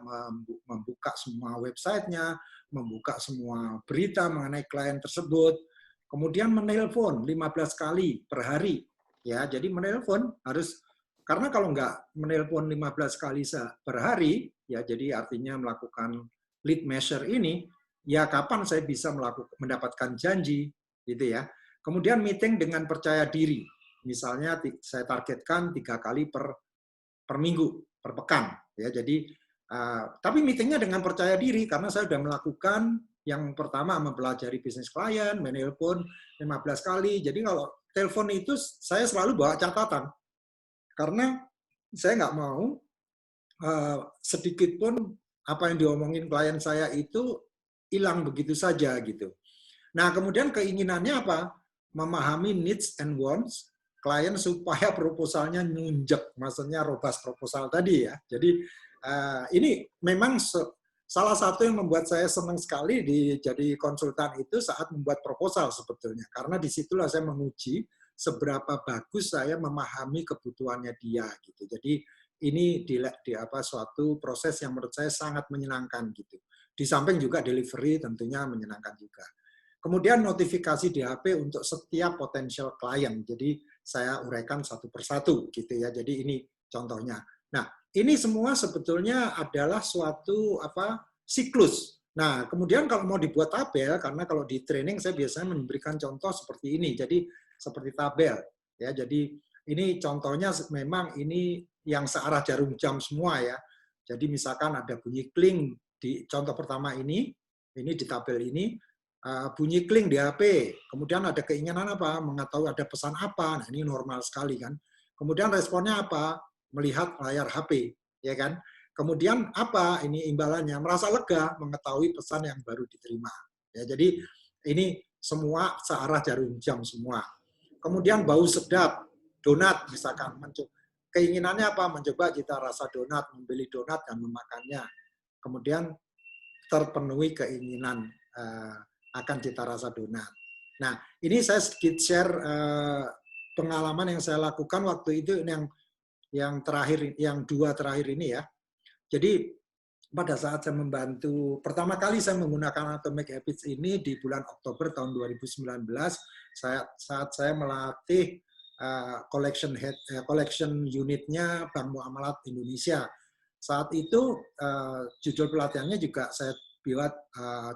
membuka semua websitenya, membuka semua berita mengenai klien tersebut. Kemudian menelpon 15 kali per hari. Ya, jadi menelpon harus, karena kalau nggak menelpon 15 kali per hari, ya jadi artinya melakukan lead measure ini, ya kapan saya bisa mendapatkan janji, gitu ya. Kemudian meeting dengan percaya diri. Misalnya saya targetkan 3 kali per minggu, per pekan. Ya, jadi tapi meetingnya dengan percaya diri karena saya sudah melakukan yang pertama mempelajari bisnis klien, menelpon 15 kali. Jadi kalau telepon itu saya selalu bawa catatan. Karena saya nggak mau sedikit pun apa yang diomongin klien saya itu hilang begitu saja gitu. Nah, kemudian keinginannya apa? Memahami needs and wants, klien supaya proposalnya nunjek, maksudnya robust proposal tadi ya. Jadi ini memang salah satu yang membuat saya senang sekali jadi konsultan itu saat membuat proposal sebetulnya, karena disitulah saya menguji seberapa bagus saya memahami kebutuhannya dia gitu. Jadi ini suatu proses yang menurut saya sangat menyenangkan gitu. Di samping juga delivery tentunya menyenangkan juga. Kemudian notifikasi di HP untuk setiap potensial klien. Jadi saya uraikan satu persatu gitu ya. Jadi ini contohnya. Nah, ini semua sebetulnya adalah suatu siklus. Nah, kemudian kalau mau dibuat tabel, karena kalau di training saya biasanya memberikan contoh seperti ini. Jadi seperti tabel ya. Jadi ini contohnya memang ini yang searah jarum jam semua ya. Jadi misalkan ada bunyi kling di contoh pertama ini di tabel ini. Bunyi kling di HP, kemudian ada keinginan apa, mengetahui ada pesan apa, nah ini normal sekali kan. Kemudian responnya apa, melihat layar HP, ya kan. Kemudian apa, ini imbalannya, merasa lega mengetahui pesan yang baru diterima. Ya, jadi ini semua searah jarum jam semua. Kemudian bau sedap, donat misalkan, keinginannya apa, mencoba cita rasa donat, membeli donat dan memakannya. Kemudian terpenuhi keinginan akan cita rasa donat. Nah, ini saya sedikit share pengalaman yang saya lakukan waktu itu yang terakhir, yang 2 terakhir ini ya. Jadi pada saat saya membantu, pertama kali saya menggunakan Atomic Habits ini di bulan Oktober tahun 2019, saat saya melatih collection unitnya Bank Muamalat Indonesia. Saat itu judul pelatihannya juga saya buat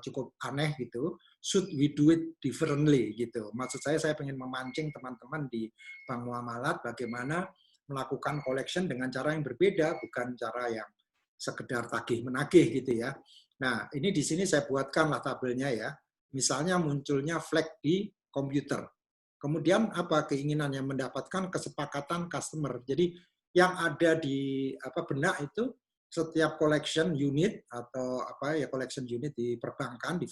cukup aneh gitu, should we do it differently gitu. Maksud saya pengen memancing teman-teman di Bank Muamalat bagaimana melakukan collection dengan cara yang berbeda, bukan cara yang sekedar tagih-menagih gitu ya. Nah, ini di sini saya buatkanlah tabelnya ya. Misalnya munculnya flag di komputer. Kemudian apa keinginannya, mendapatkan kesepakatan customer. Jadi yang ada di benak itu setiap collection unit atau collection unit di perbankan, di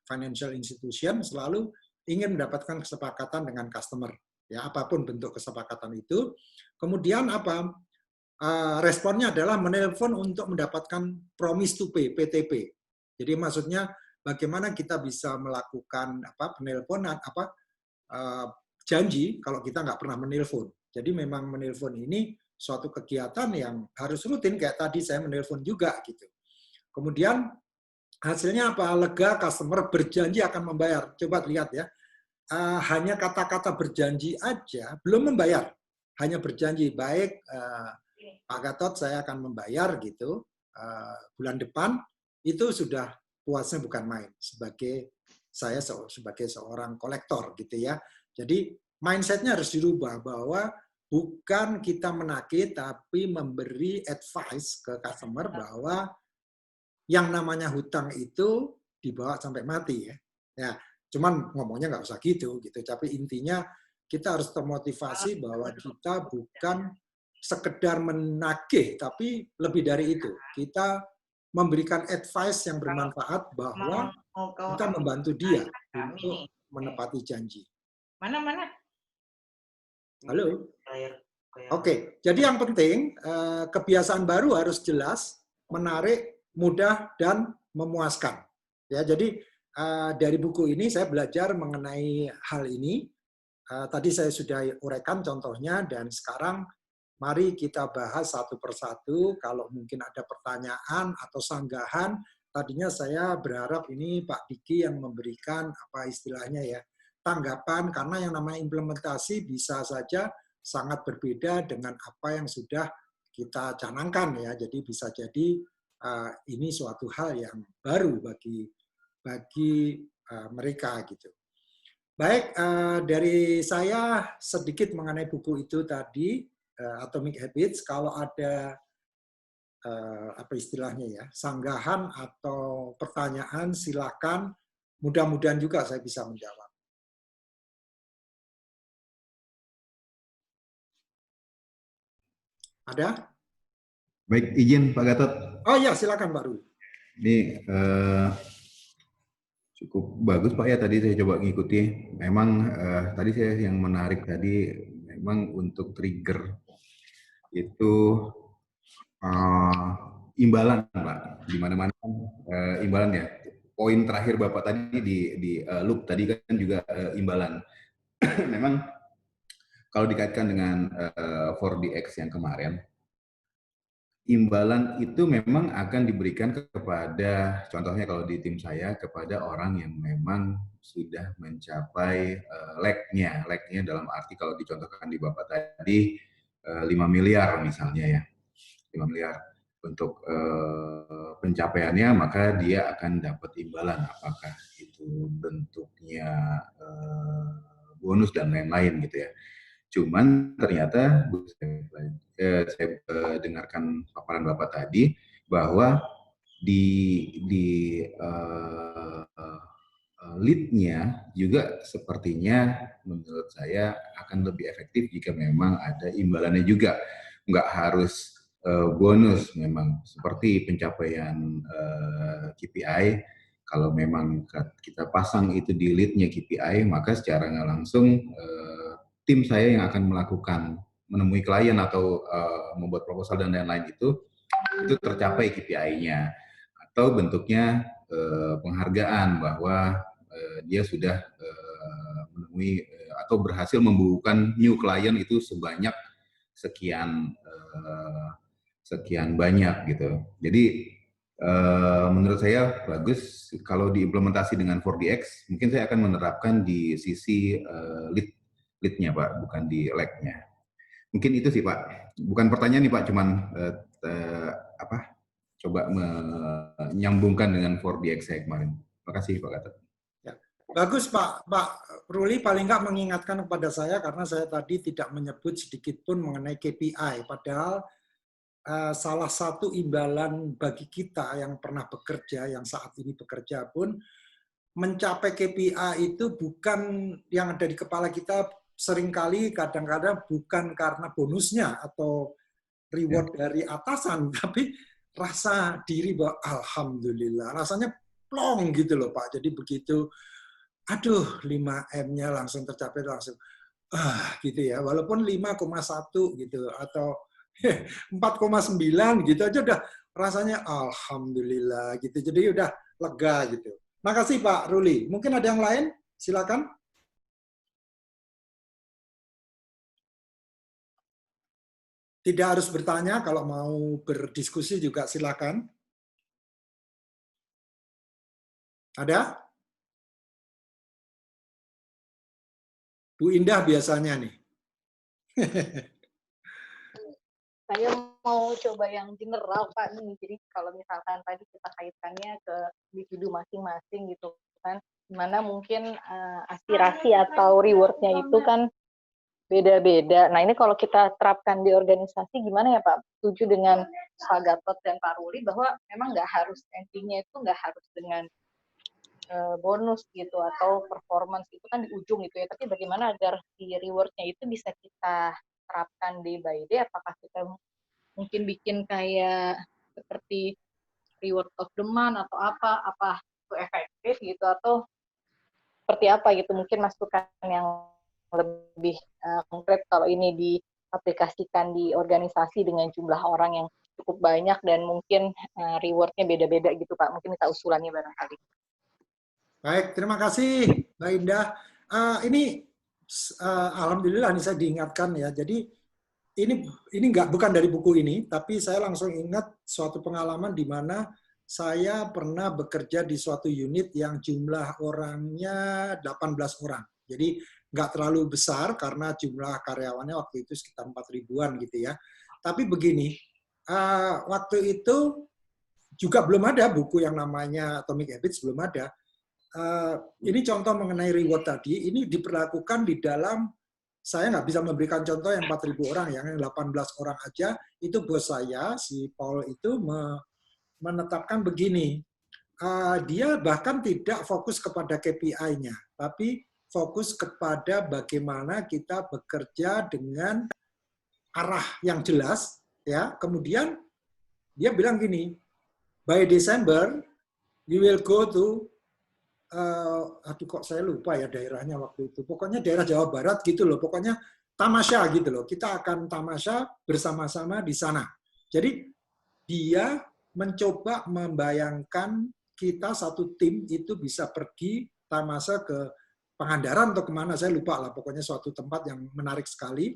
financial institution selalu ingin mendapatkan kesepakatan dengan customer. Ya, apapun bentuk kesepakatan itu. Kemudian responnya adalah menelpon untuk mendapatkan promise to pay, PTP. Jadi maksudnya bagaimana kita bisa melakukan penelponan janji kalau kita nggak pernah menelpon. Jadi memang menelpon ini suatu kegiatan yang harus rutin, kayak tadi saya menelpon juga gitu. Kemudian hasilnya apa? Lega, customer berjanji akan membayar. Coba lihat ya, hanya kata-kata berjanji aja belum membayar, hanya berjanji baik Pak Gatot saya akan membayar gitu bulan depan, itu sudah puasnya bukan main sebagai seorang kolektor gitu ya. Jadi mindsetnya harus dirubah bahwa bukan kita menagih, tapi memberi advice ke customer bahwa yang namanya hutang itu dibawa sampai mati ya. Ya, cuman ngomongnya nggak usah gitu. Tapi intinya kita harus termotivasi bahwa kita bukan sekedar menagih, tapi lebih dari itu. Kita memberikan advice yang bermanfaat bahwa kita membantu dia untuk menepati janji. Mana? Halo? Oke, jadi yang penting kebiasaan baru harus jelas, menarik, mudah, dan memuaskan. Ya, jadi dari buku ini saya belajar mengenai hal ini. Tadi saya sudah uraikan contohnya, dan sekarang mari kita bahas satu persatu. Kalau mungkin ada pertanyaan atau sanggahan, tadinya saya berharap ini Pak Diki yang memberikan istilahnya ya, tanggapan, karena yang namanya implementasi bisa saja sangat berbeda dengan apa yang sudah kita canangkan ya. Jadi bisa jadi ini suatu hal yang baru bagi mereka gitu. Baik, dari saya sedikit mengenai buku itu tadi, Atomic Habits. Kalau ada istilahnya ya, sanggahan atau pertanyaan, silakan. Mudah-mudahan juga saya bisa menjawab. Ada? Baik, izin Pak Gatot. Oh iya, silakan Pak Ruli. Ini cukup bagus Pak ya, tadi saya coba ngikuti. Memang tadi saya yang menarik tadi memang untuk trigger itu imbalan, Pak. Di mana-mana imbalan ya. Poin terakhir Bapak tadi di loop tadi kan juga imbalan. Memang kalau dikaitkan dengan 4DX yang kemarin, imbalan itu memang akan diberikan kepada, contohnya kalau di tim saya, kepada orang yang memang sudah mencapai lag-nya dalam arti kalau dicontohkan di Bapak tadi 5 miliar misalnya ya, 5 miliar untuk pencapaiannya, maka dia akan dapat imbalan, apakah itu bentuknya bonus dan lain-lain gitu ya. Cuman ternyata saya dengarkan paparan Bapak tadi bahwa di lead-nya juga sepertinya menurut saya akan lebih efektif jika memang ada imbalannya juga. Nggak harus bonus memang seperti pencapaian KPI. Kalau memang kita pasang itu di lead-nya KPI, maka secara nggak langsung tim saya yang akan melakukan menemui klien atau membuat proposal dan lain-lain itu tercapai KPI-nya, atau bentuknya penghargaan bahwa dia sudah menemui atau berhasil membukukan new client itu sebanyak sekian banyak gitu. Jadi menurut saya bagus kalau diimplementasi dengan 4DX. Mungkin saya akan menerapkan di sisi lead-nya Pak, bukan di lag-nya. Mungkin itu sih Pak. Bukan pertanyaan nih Pak, cuman coba menyambungkan dengan 4DX saya kemarin. Terima kasih Pak Gatot. Ya. Bagus Pak Ruli paling nggak mengingatkan kepada saya karena saya tadi tidak menyebut sedikit pun mengenai KPI. Padahal salah satu imbalan bagi kita yang pernah bekerja, yang saat ini bekerja pun, mencapai KPI itu bukan yang ada di kepala kita, seringkali kadang-kadang bukan karena bonusnya atau reward dari atasan, tapi rasa diri bahwa alhamdulillah, rasanya plong gitu loh Pak. Jadi begitu, aduh 5M-nya langsung tercapai, langsung gitu ya, walaupun 5,1 gitu atau 4,9 gitu aja udah rasanya alhamdulillah gitu. Jadi udah lega gitu. Makasih Pak Ruli. Mungkin ada yang lain? Silakan. Tidak harus bertanya, kalau mau berdiskusi juga silakan. Ada? Bu Indah biasanya nih. Saya mau coba yang general Pak nih. Jadi kalau misalkan tadi kita kaitkannya ke individu masing-masing gitu kan, dimana mungkin aspirasi atau reward-nya itu kan beda-beda. Nah ini kalau kita terapkan di organisasi gimana ya Pak? Setuju dengan Pak Gatot dan Pak Ruli bahwa memang nggak harus endingnya itu nggak harus dengan bonus gitu atau performance itu kan di ujung gitu ya. Tapi bagaimana agar di reward-nya itu bisa kita terapkan day by day? Apakah kita mungkin bikin kayak seperti reward of the month atau apa itu efektif gitu atau seperti apa gitu? Mungkin masukan yang lebih konkret kalau ini diaplikasikan di organisasi dengan jumlah orang yang cukup banyak dan mungkin reward-nya beda-beda gitu Pak. Mungkin kita usulannya barangkali. Baik, terima kasih Mbak Indah. Ini alhamdulillah nih saya diingatkan ya. Jadi ini bukan dari buku ini, tapi saya langsung ingat suatu pengalaman di mana saya pernah bekerja di suatu unit yang jumlah orangnya 18 orang. Jadi nggak terlalu besar karena jumlah karyawannya waktu itu sekitar 4.000-an gitu ya. Tapi begini, waktu itu juga belum ada buku yang namanya Atomic Habits, belum ada. Ini contoh mengenai reward tadi, ini diperlakukan di dalam, saya nggak bisa memberikan contoh yang 4.000 orang, yang 18 orang aja, itu bos saya, si Paul itu menetapkan begini, dia bahkan tidak fokus kepada KPI-nya, tapi fokus kepada bagaimana kita bekerja dengan arah yang jelas, ya. Kemudian dia bilang gini, by December, you will go to aduh kok saya lupa ya daerahnya waktu itu. Pokoknya daerah Jawa Barat gitu loh. Pokoknya tamasya gitu loh. Kita akan tamasya bersama-sama di sana. Jadi dia mencoba membayangkan kita satu tim itu bisa pergi tamasya ke Pangandaran atau kemana, saya lupa lah. Pokoknya suatu tempat yang menarik sekali.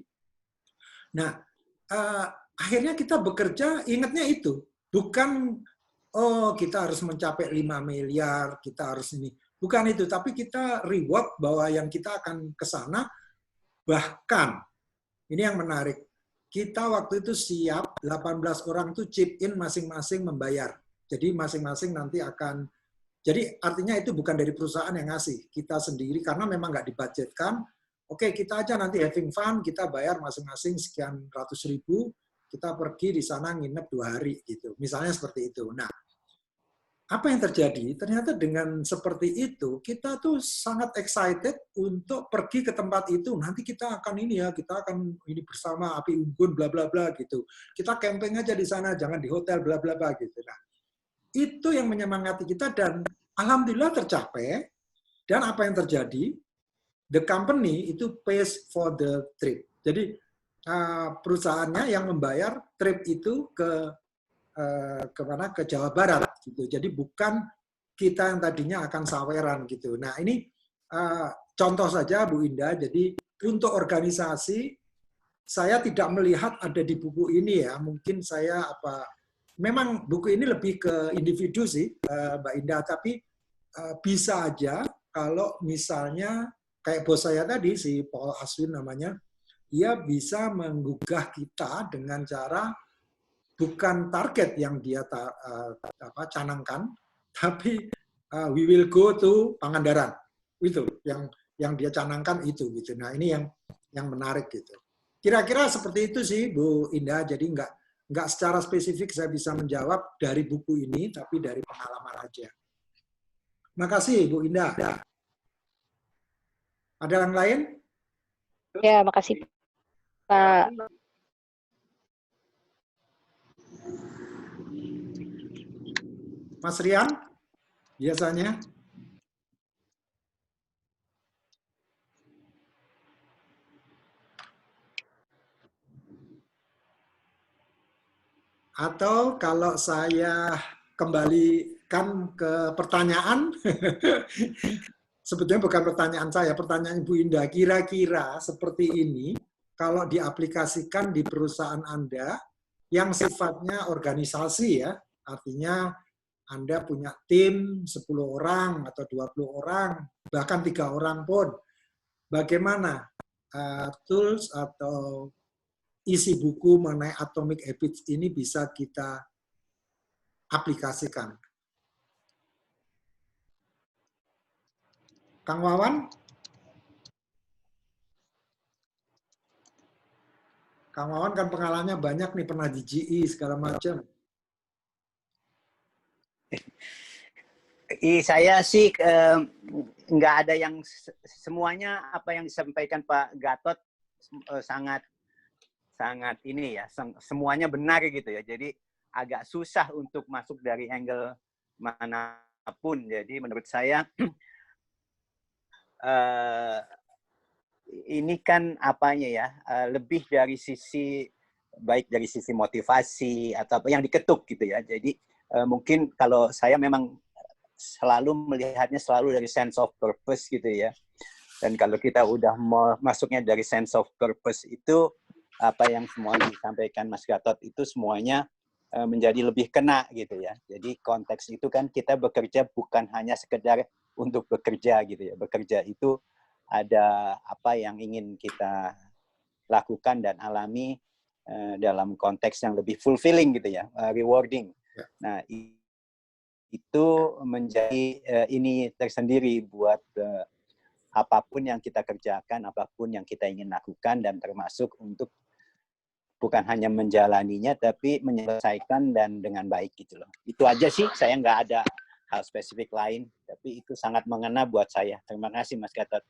Nah, akhirnya kita bekerja, ingatnya itu. Bukan, oh kita harus mencapai 5 miliar, kita harus ini. Bukan itu, tapi kita reward bahwa yang kita akan ke sana, bahkan, ini yang menarik, kita waktu itu siap, 18 orang itu chip in masing-masing membayar. Jadi masing-masing nanti akan, jadi artinya itu bukan dari perusahaan yang ngasih, kita sendiri, karena memang nggak dibudgetkan. Oke, kita aja nanti having fun, kita bayar masing-masing sekian ratus ribu, kita pergi di sana nginep 2 hari gitu. Misalnya seperti itu. Nah, apa yang terjadi? Ternyata dengan seperti itu, kita tuh sangat excited untuk pergi ke tempat itu. Nanti kita akan ini ya, kita akan ini bersama api unggun, bla bla bla gitu. Kita camping aja di sana, jangan di hotel, bla bla bla gitu. Nah, itu yang menyemangati kita dan alhamdulillah tercapai. Dan apa yang terjadi? The company itu pays for the trip. Jadi perusahaannya yang membayar trip itu ke kemana, ke Jawa Barat gitu. Jadi bukan kita yang tadinya akan saweran gitu. Nah ini contoh saja Bu Indah. Jadi untuk organisasi saya tidak melihat ada di buku ini ya. Mungkin saya memang buku ini lebih ke individu sih Mbak Indah. Tapi bisa aja kalau misalnya kayak bos saya tadi si Paul Aswin namanya, dia bisa menggugah kita dengan cara bukan target yang dia canangkan, tapi we will go to Pangandaran. Itu yang dia canangkan itu gitu. Nah, ini yang menarik gitu. Kira-kira seperti itu sih Bu Indah. Jadi nggak secara spesifik saya bisa menjawab dari buku ini, tapi dari pengalaman aja. Makasih Bu Indah. Ada yang lain? Ya, makasih Pak. Mas Rian, biasanya? Atau kalau saya kembalikan ke pertanyaan, sebetulnya bukan pertanyaan saya, pertanyaan Ibu Indah. Kira-kira seperti ini, kalau diaplikasikan di perusahaan Anda, yang sifatnya organisasi ya, artinya Anda punya tim 10 orang atau 20 orang, bahkan 3 orang pun, bagaimana tools atau isi buku mengenai Atomic Habits ini bisa kita aplikasikan? Kang Wawan? Kang Wawan kan pengalamannya banyak nih, pernah di GE segala macam. Saya sih nggak ada yang semuanya apa yang disampaikan Pak Gatot sangat ini ya, semuanya benar gitu ya. Jadi agak susah untuk masuk dari angle manapun. Jadi menurut saya ini kan apanya ya, lebih dari sisi baik dari sisi motivasi atau apa yang diketuk gitu ya. Jadi mungkin kalau saya memang selalu melihatnya selalu dari sense of purpose gitu ya. Dan kalau kita udah mau masuknya dari sense of purpose itu, apa yang semua disampaikan Mas Gatot itu semuanya menjadi lebih kena gitu ya. Jadi konteks itu kan kita bekerja bukan hanya sekedar untuk bekerja gitu ya. Bekerja itu ada apa yang ingin kita lakukan dan alami dalam konteks yang lebih fulfilling gitu ya, rewarding. Nah, itu menjadi ini tersendiri buat apapun yang kita kerjakan, apapun yang kita ingin lakukan, dan termasuk untuk bukan hanya menjalaninya, tapi menyelesaikan dan dengan baik gitu loh. Itu aja sih, saya nggak ada hal spesifik lain, tapi itu sangat mengena buat saya. Terima kasih Mas Gatot.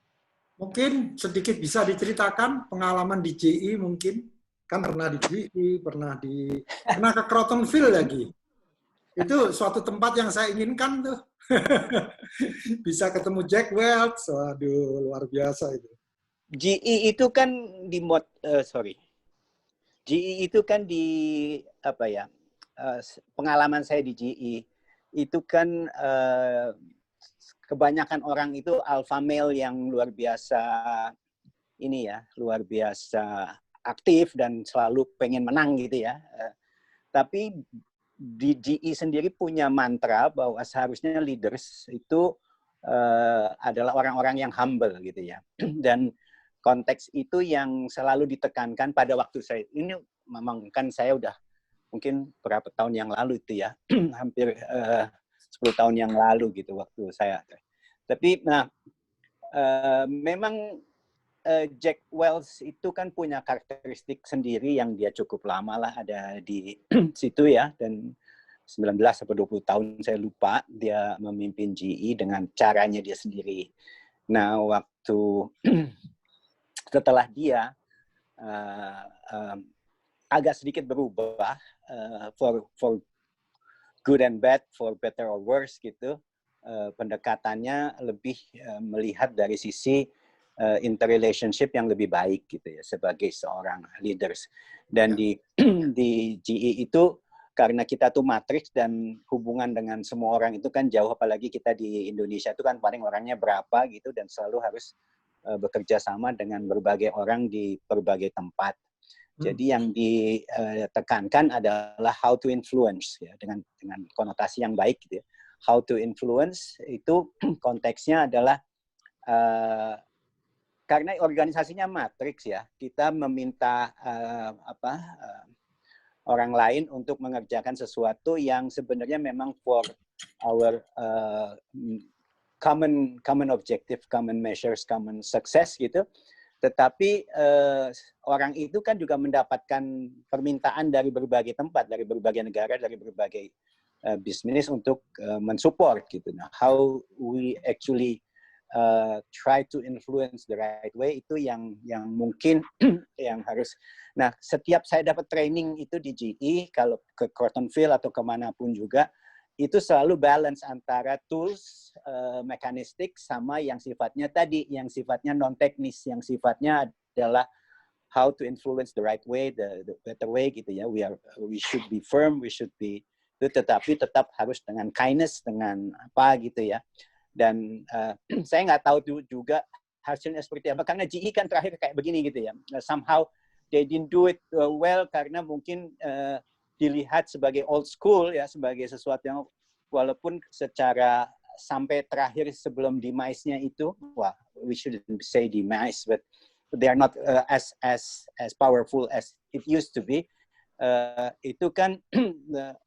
Mungkin sedikit bisa diceritakan pengalaman di GE mungkin, kan pernah di GE, pernah ke Crotonville lagi. Itu suatu tempat yang saya inginkan tuh. Bisa ketemu Jack Welch, waduh luar biasa itu. GE itu kan GE itu kan di apa ya? Pengalaman saya di GE itu kan kebanyakan orang itu alpha male yang luar biasa luar biasa aktif dan selalu pengen menang gitu ya. Tapi di GE sendiri punya mantra bahwa seharusnya leaders itu adalah orang-orang yang humble gitu ya. Dan konteks itu yang selalu ditekankan pada waktu saya ini, memang kan saya udah mungkin berapa tahun yang lalu itu ya, hampir 10 tahun yang lalu gitu waktu saya. Tapi memang Jack Welch itu kan punya karakteristik sendiri yang dia cukup lama lah ada di situ ya, dan 19 atau 20 tahun saya lupa dia memimpin GE dengan caranya dia sendiri. Nah, waktu setelah dia agak sedikit berubah for good and bad, for better or worse gitu, pendekatannya lebih melihat dari sisi interrelationship yang lebih baik gitu ya sebagai seorang leaders. Dan di GE itu karena kita tuh matriks dan hubungan dengan semua orang itu kan jauh, apalagi kita di Indonesia itu kan paling orangnya berapa gitu dan selalu harus bekerja sama dengan berbagai orang di berbagai tempat. Jadi yang ditekankan adalah how to influence ya, dengan konotasi yang baik gitu ya. How to influence itu konteksnya adalah karena organisasinya matriks ya, kita meminta orang lain untuk mengerjakan sesuatu yang sebenarnya memang for our common objective, common measures, common success gitu. Tetapi orang itu kan juga mendapatkan permintaan dari berbagai tempat, dari berbagai negara, dari berbagai bisnis untuk mensupport gitu. Nah, how we actually try to influence the right way itu yang mungkin yang harus. Nah, setiap saya dapat training itu di GE, kalau ke Crotonville atau kemanapun juga, itu selalu balance antara tools, mekanistik, sama yang sifatnya tadi, yang sifatnya non-teknis, yang sifatnya adalah how to influence the right way, the better way gitu ya. We should be firm, we should be, tetapi tetap harus dengan kindness, dengan apa gitu ya. Dan saya nggak tahu juga hasilnya seperti apa, karena GE kan terakhir kayak begini gitu ya. Somehow they didn't do it well karena mungkin dilihat sebagai old school ya, sebagai sesuatu yang walaupun secara sampai terakhir sebelum demise-nya itu, wah, we shouldn't say demise, but they are not as powerful as it used to be. Itu kan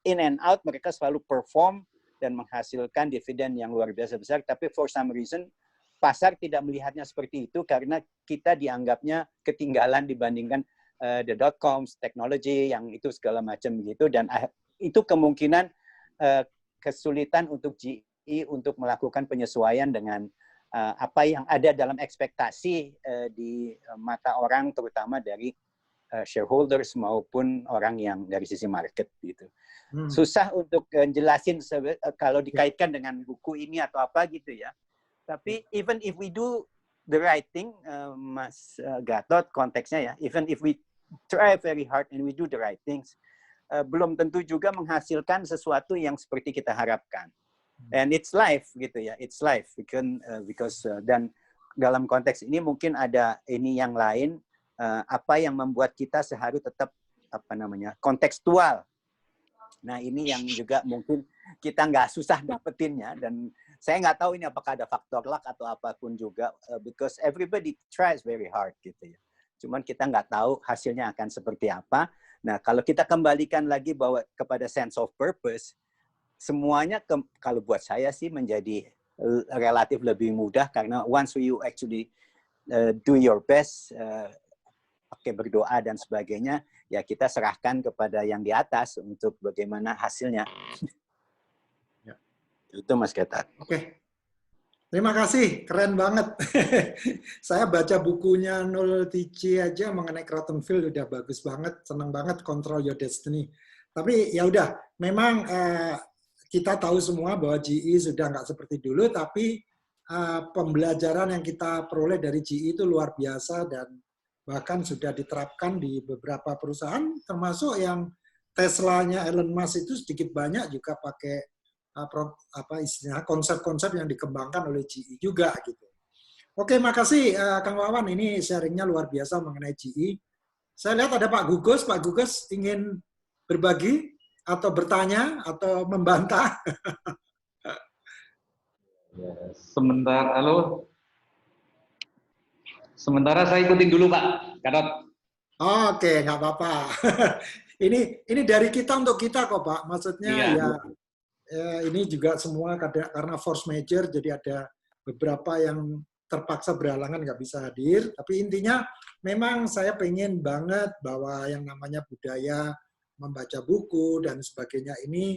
in and out mereka selalu perform dan menghasilkan dividen yang luar biasa besar, tapi for some reason pasar tidak melihatnya seperti itu karena kita dianggapnya ketinggalan dibandingkan the dot-coms, teknologi yang itu segala macam gitu, dan itu kemungkinan kesulitan untuk GE untuk melakukan penyesuaian dengan apa yang ada dalam ekspektasi di mata orang, terutama dari shareholders maupun orang yang dari sisi market gitu. Susah untuk jelasin kalau dikaitkan dengan buku ini atau apa gitu ya. Tapi even if we do the right thing, Mas Gatot, konteksnya ya, even if we try very hard and we do the right things, belum tentu juga menghasilkan sesuatu yang seperti kita harapkan. And it's life gitu ya, it's life. Because dan dalam konteks ini mungkin ada ini yang lain, apa yang membuat kita seharusnya tetap kontekstual. Nah, ini yang juga mungkin kita nggak susah dapetinnya, dan saya nggak tahu ini apakah ada faktor luck atau apapun juga, because everybody tries very hard gitu ya. Cuman kita nggak tahu hasilnya akan seperti apa. Nah, kalau kita kembalikan lagi bahwa kepada sense of purpose, semuanya kalau buat saya sih menjadi relatif lebih mudah, karena once you actually do your best, pakai berdoa dan sebagainya, ya kita serahkan kepada yang di atas untuk bagaimana hasilnya. Ya. Itu Mas Gatot. Oke. Terima kasih, keren banget. Saya baca bukunya Noel Tichy aja mengenai Crotonville udah bagus banget, senang banget, Control Your Destiny. Tapi ya udah, memang kita tahu semua bahwa GE sudah nggak seperti dulu, tapi pembelajaran yang kita peroleh dari GE itu luar biasa dan bahkan sudah diterapkan di beberapa perusahaan, termasuk yang Tesla-nya Elon Musk itu sedikit banyak juga pakai istilahnya konsep-konsep yang dikembangkan oleh GE juga gitu. Oke, makasih Kang Wawan, ini sharingnya luar biasa mengenai GE. Saya lihat ada Pak Gugus. Pak Gugus ingin berbagi atau bertanya atau membantah. Halo. Sementara saya ikutin dulu Pak Gatot. Oke, nggak apa-apa. Ini dari kita untuk kita kok Pak. Maksudnya ya ini juga semua karena force major, jadi ada beberapa yang terpaksa berhalangan nggak bisa hadir. Tapi intinya memang saya pengen banget bahwa yang namanya budaya membaca buku dan sebagainya ini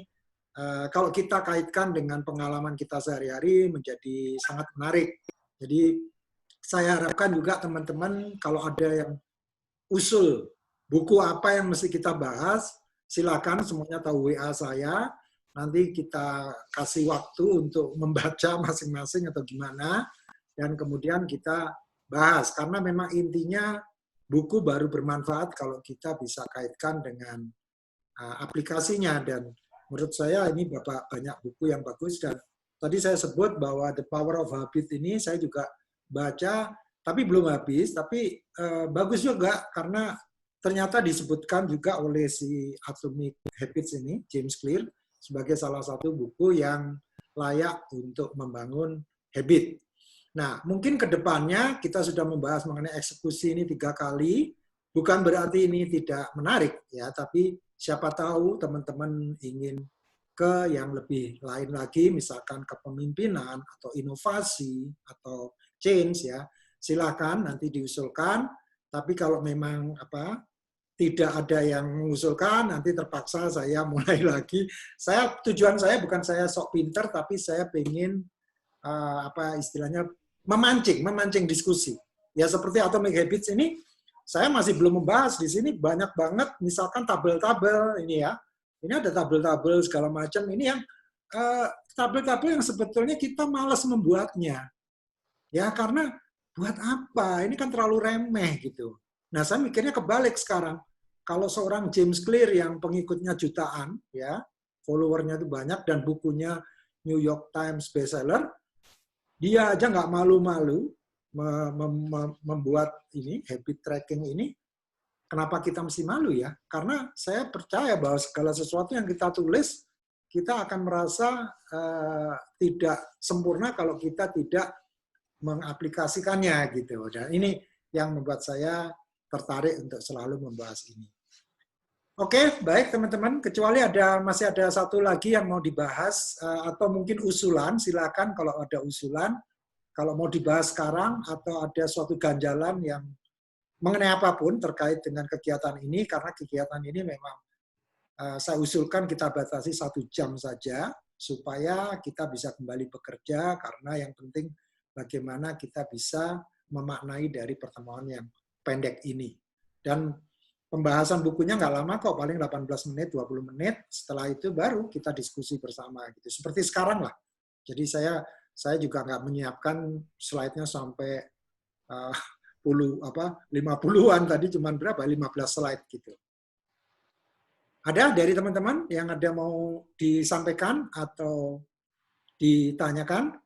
kalau kita kaitkan dengan pengalaman kita sehari-hari menjadi sangat menarik. Jadi saya harapkan juga teman-teman kalau ada yang usul buku apa yang mesti kita bahas, silakan semuanya tahu WA saya. Nanti kita kasih waktu untuk membaca masing-masing atau gimana, dan kemudian kita bahas. Karena memang intinya buku baru bermanfaat kalau kita bisa kaitkan dengan aplikasinya. Dan menurut saya ini banyak buku yang bagus. Dan tadi saya sebut bahwa The Power of Habit ini saya juga baca, tapi belum habis. Tapi bagus juga karena ternyata disebutkan juga oleh si Atomic Habits ini, James Clear, sebagai salah satu buku yang layak untuk membangun habit. Nah, mungkin ke depannya kita sudah membahas mengenai eksekusi ini 3 kali, bukan berarti ini tidak menarik, ya, tapi siapa tahu teman-teman ingin ke yang lebih lain lagi, misalkan kepemimpinan atau inovasi atau change, ya, silakan nanti diusulkan. Tapi kalau memang tidak ada yang mengusulkan, nanti terpaksa saya mulai lagi. Tujuan saya bukan saya sok pinter, tapi saya pengen istilahnya memancing diskusi. Ya seperti Atomic Habits ini, saya masih belum membahas di sini banyak banget, misalkan tabel-tabel ini ya. Ini ada tabel-tabel segala macam. Ini yang tabel-tabel yang sebetulnya kita malas membuatnya. Ya karena buat apa? Ini kan terlalu remeh gitu. Nah, saya mikirnya kebalik sekarang. Kalau seorang James Clear yang pengikutnya jutaan, ya, followernya itu banyak dan bukunya New York Times bestseller, dia aja nggak malu-malu membuat ini habit tracking ini. Kenapa kita mesti malu ya? Karena saya percaya bahwa segala sesuatu yang kita tulis, kita akan merasa tidak sempurna kalau kita tidak mengaplikasikannya gitu. Dan ini yang membuat saya tertarik untuk selalu membahas ini. Oke, baik teman-teman. Kecuali masih ada satu lagi yang mau dibahas atau mungkin usulan, silakan kalau ada usulan. Kalau mau dibahas sekarang atau ada suatu ganjalan yang mengenai apapun terkait dengan kegiatan ini, karena kegiatan ini memang saya usulkan kita batasi 1 jam saja supaya kita bisa kembali bekerja, karena yang penting bagaimana kita bisa memaknai dari pertemuan yang pendek ini. Dan pembahasan bukunya nggak lama kok, paling 18 menit, 20 menit. Setelah itu baru kita diskusi bersama gitu. Seperti sekarang lah. Jadi saya juga nggak menyiapkan slide-nya sampai 50-an tadi, cuman berapa? 15 slide gitu. Ada dari teman-teman yang ada mau disampaikan atau ditanyakan?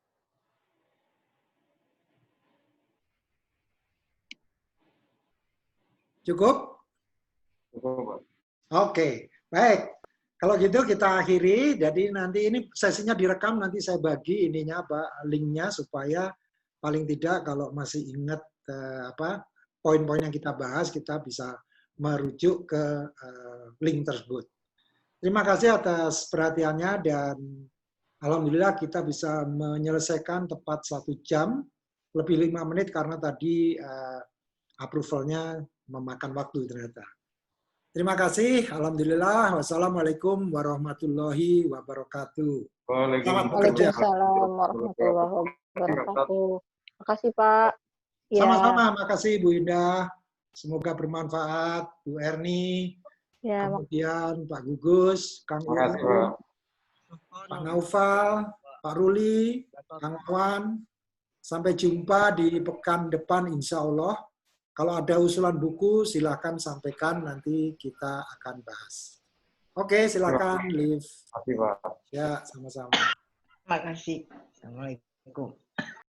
Cukup? Cukup, Pak. Oke, baik. Kalau gitu kita akhiri. Jadi nanti ini sesinya direkam, nanti saya bagi ininya linknya supaya paling tidak kalau masih ingat poin-poin yang kita bahas, kita bisa merujuk ke link tersebut. Terima kasih atas perhatiannya dan alhamdulillah kita bisa menyelesaikan tepat 1 jam lebih 5 menit karena tadi approval-nya memakan waktu ternyata. Terima kasih. Alhamdulillah. Wassalamualaikum warahmatullahi wabarakatuh. Waalaikumsalam warahmatullahi wabarakatuh. Terima kasih Pak. Sama-sama. Makasih Bu Indah. Semoga bermanfaat. Bu Erni. Ya, kemudian Pak Gugus, Kang Makasih, Ulu, Pak. Pak Naufal, Pak Ruli, Kang Wawan, Sampai jumpa di pekan depan insya Allah. Kalau ada usulan buku, silakan sampaikan, nanti kita akan bahas. Oke, silakan, Liv. Terima kasih, Pak. Ya, sama-sama. Terima kasih. Assalamualaikum.